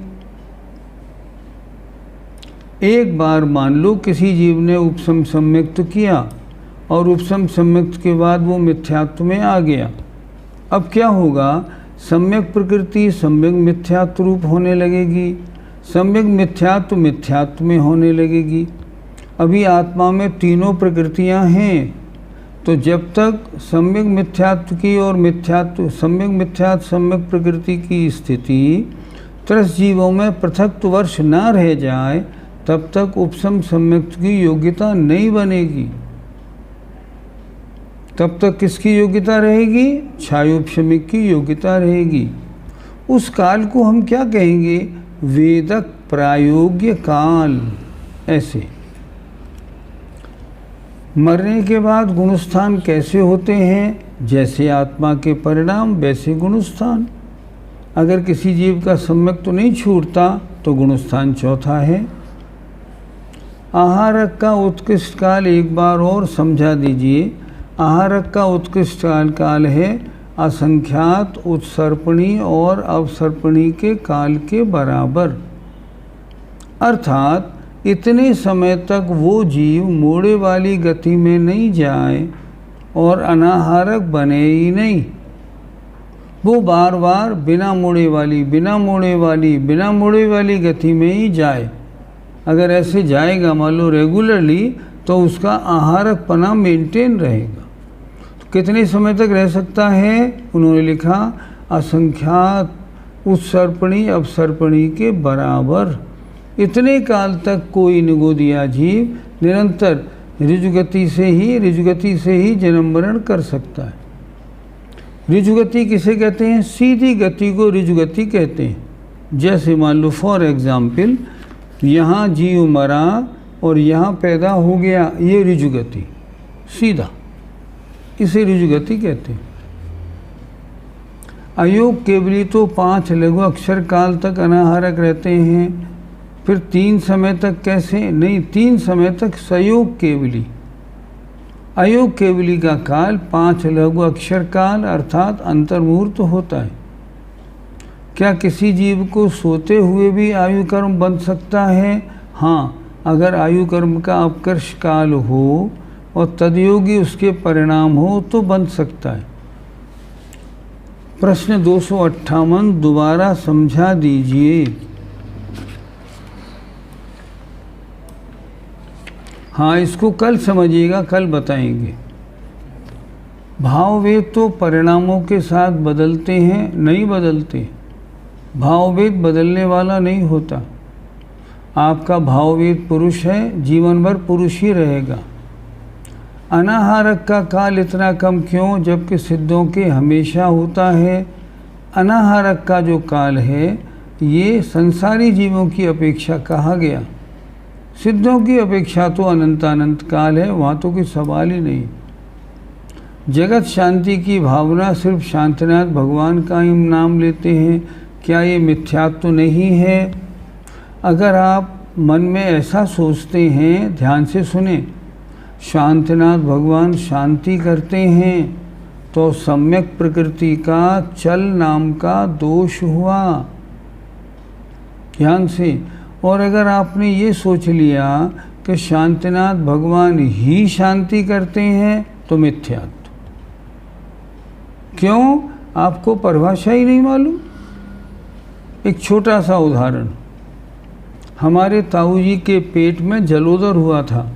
एक बार मान लो किसी जीव ने उपशम सम्यक्त किया और उपशम सम्यक्त के बाद वो मिथ्यात्व में आ गया। अब क्या होगा? सम्यक प्रकृति सम्यक मिथ्यात्व रूप होने लगेगी, सम्यक मिथ्यात्व में होने लगेगी। अभी आत्मा में तीनों प्रकृतियां हैं, तो जब तक सम्यक मिथ्यात्व की और सम्यक प्रकृति की स्थिति त्रस जीवों में पृथक वर्ष न रह जाए, तब तक उपशम सम्यक्त की योग्यता नहीं बनेगी। तब तक किसकी योग्यता रहेगी? क्षयोपशमिक की योग्यता रहेगी। उस काल को हम क्या कहेंगे? वेदक प्रायोग्य काल। ऐसे मरने के बाद गुणस्थान कैसे होते हैं? जैसे आत्मा के परिणाम वैसे गुणस्थान। अगर किसी जीव का सम्यक तो नहीं छूटता तो गुणस्थान चौथा है। आहारक का उत्कृष्ट काल एक बार और समझा दीजिए। आहारक का उत्कृष्ट काल है असंख्यात उत्सर्पणी और अवसर्पणी के काल के बराबर। अर्थात इतने समय तक वो जीव मोड़े वाली गति में नहीं जाए और अनाहारक बने ही नहीं। वो बार बार बिना मोड़े वाली गति में ही जाए। अगर ऐसे जाएगा मान लो रेगुलरली, तो उसका आहारक पना मेंटेन रहेगा। तो कितने समय तक रह सकता है? उन्होंने लिखा असंख्यात उत्सर्पणी अवसर्पणी के बराबर। इतने काल तक कोई निगोदिया जीव निरंतर ऋजुगति से ही जन्म मरण कर सकता है। ऋजुगति किसे कहते हैं? सीधी गति को ऋजुगति कहते हैं। जैसे मान लो फॉर एग्जाम्पल, यहाँ जीव मरा और यहाँ पैदा हो गया, ये ऋजुगति सीधा, इसे ऋजुगति कहते हैं। अयोग केवली तो 5 लघु अक्षर काल तक अनाहारक रहते हैं। फिर 3 समय तक कैसे? नहीं, 3 समय तक सयोग केवली। अयोग केवली का काल 5 लघु अक्षर काल अर्थात अंतर्मुहूर्त होता है। क्या किसी जीव को सोते हुए भी आयु कर्म बन सकता है? हाँ, अगर आयु कर्म का अपकर्ष काल हो और तदयोगी उसके परिणाम हो तो बन सकता है। प्रश्न 258 दोबारा समझा दीजिए। हाँ, इसको कल समझिएगा, कल बताएंगे। भाववेद तो परिणामों के साथ बदलते हैं? नहीं बदलते। भाववेद बदलने वाला नहीं होता। आपका भाववेद पुरुष है, जीवन भर पुरुष ही रहेगा। अनाहारक का काल इतना कम क्यों, जबकि सिद्धों के हमेशा होता है? अनाहारक का जो काल है ये संसारी जीवों की अपेक्षा कहा गया। सिद्धों की अपेक्षा तो अनंतानंत काल है, वहाँ तो कोई सवाल ही नहीं। जगत शांति की भावना सिर्फ शांतिनाथ भगवान का ही नाम लेते हैं, क्या ये मिथ्यात्व तो नहीं है? अगर आप मन में ऐसा सोचते हैं, ध्यान से सुने, शांतिनाथ भगवान शांति करते हैं, तो सम्यक प्रकृति का चल नाम का दोष हुआ। ध्यान से। और अगर आपने ये सोच लिया कि शांतिनाथ भगवान ही शांति करते हैं तो मिथ्यात्व। क्यों? आपको परिभाषा ही नहीं मालूम। एक छोटा सा उदाहरण, हमारे ताऊ जी के पेट में जलोदर हुआ था।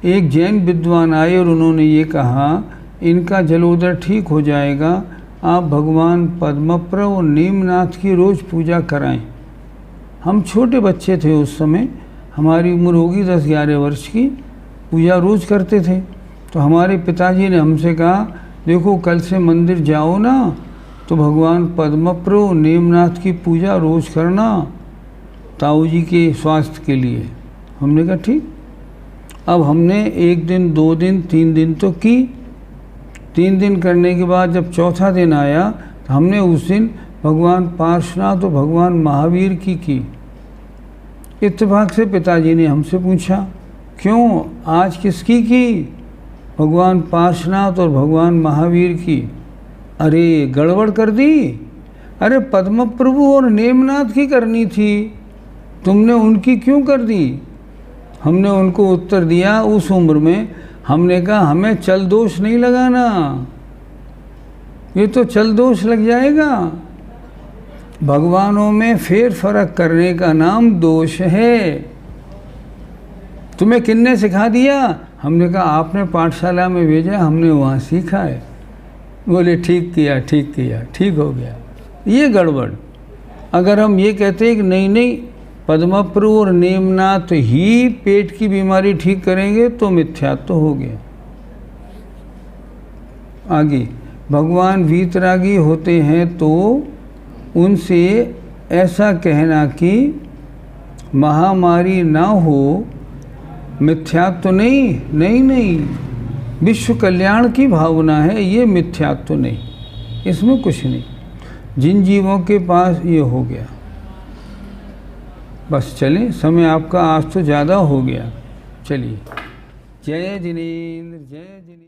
एक जैन विद्वान आए और उन्होंने ये कहा, इनका जलोदर ठीक हो जाएगा, आप भगवान पद्मप्रभ और नीमनाथ की रोज़ पूजा कराएं। हम छोटे बच्चे थे उस समय, हमारी उम्र होगी 10-11 वर्ष की, पूजा रोज़ करते थे। तो हमारे पिताजी ने हमसे कहा, देखो कल से मंदिर जाओ ना तो भगवान पद्मप्रभ नीमनाथ की पूजा रोज़ करना, ताऊ जी के स्वास्थ्य के लिए। हमने कहा ठीक। अब हमने 1 दिन 2 दिन 3 दिन तो की। 3 दिन करने के बाद जब चौथा दिन आया तो हमने उस दिन भगवान पार्श्वनाथ और भगवान महावीर की। इत्तेफाक से पिताजी ने हमसे पूछा, क्यों आज किसकी की? भगवान पार्श्वनाथ और भगवान महावीर की। अरे गड़बड़ कर दी। अरे पद्म प्रभु और नेमनाथ की करनी थी, तुमने उनकी क्यों कर दी? हमने उनको उत्तर दिया, उस उम्र में हमने कहा हमें चल दोष नहीं लगाना, ये तो चल दोष लग जाएगा। भगवानों में फेर फर्क करने का नाम दोष है। तुम्हें किसने सिखा दिया? हमने कहा आपने पाठशाला में भेजा, हमने वहाँ सीखा है। बोले ठीक किया, ठीक किया, ठीक हो गया। ये गड़बड़। अगर हम ये कहते हैं कि नहीं पद्मप्रभु और नेमनाथ ही पेट की बीमारी ठीक करेंगे तो मिथ्यात्व हो गया। आगे, भगवान वीतरागी होते हैं तो उनसे ऐसा कहना कि महामारी ना हो, मिथ्यात्व नहीं, विश्व कल्याण की भावना है, ये मिथ्यात्व नहीं, इसमें कुछ नहीं। जिन जीवों के पास ये हो गया, बस चलें, समय आपका आज तो ज़्यादा हो गया। चलिए, जय जिनेंद्र, जय जिनेंद्र।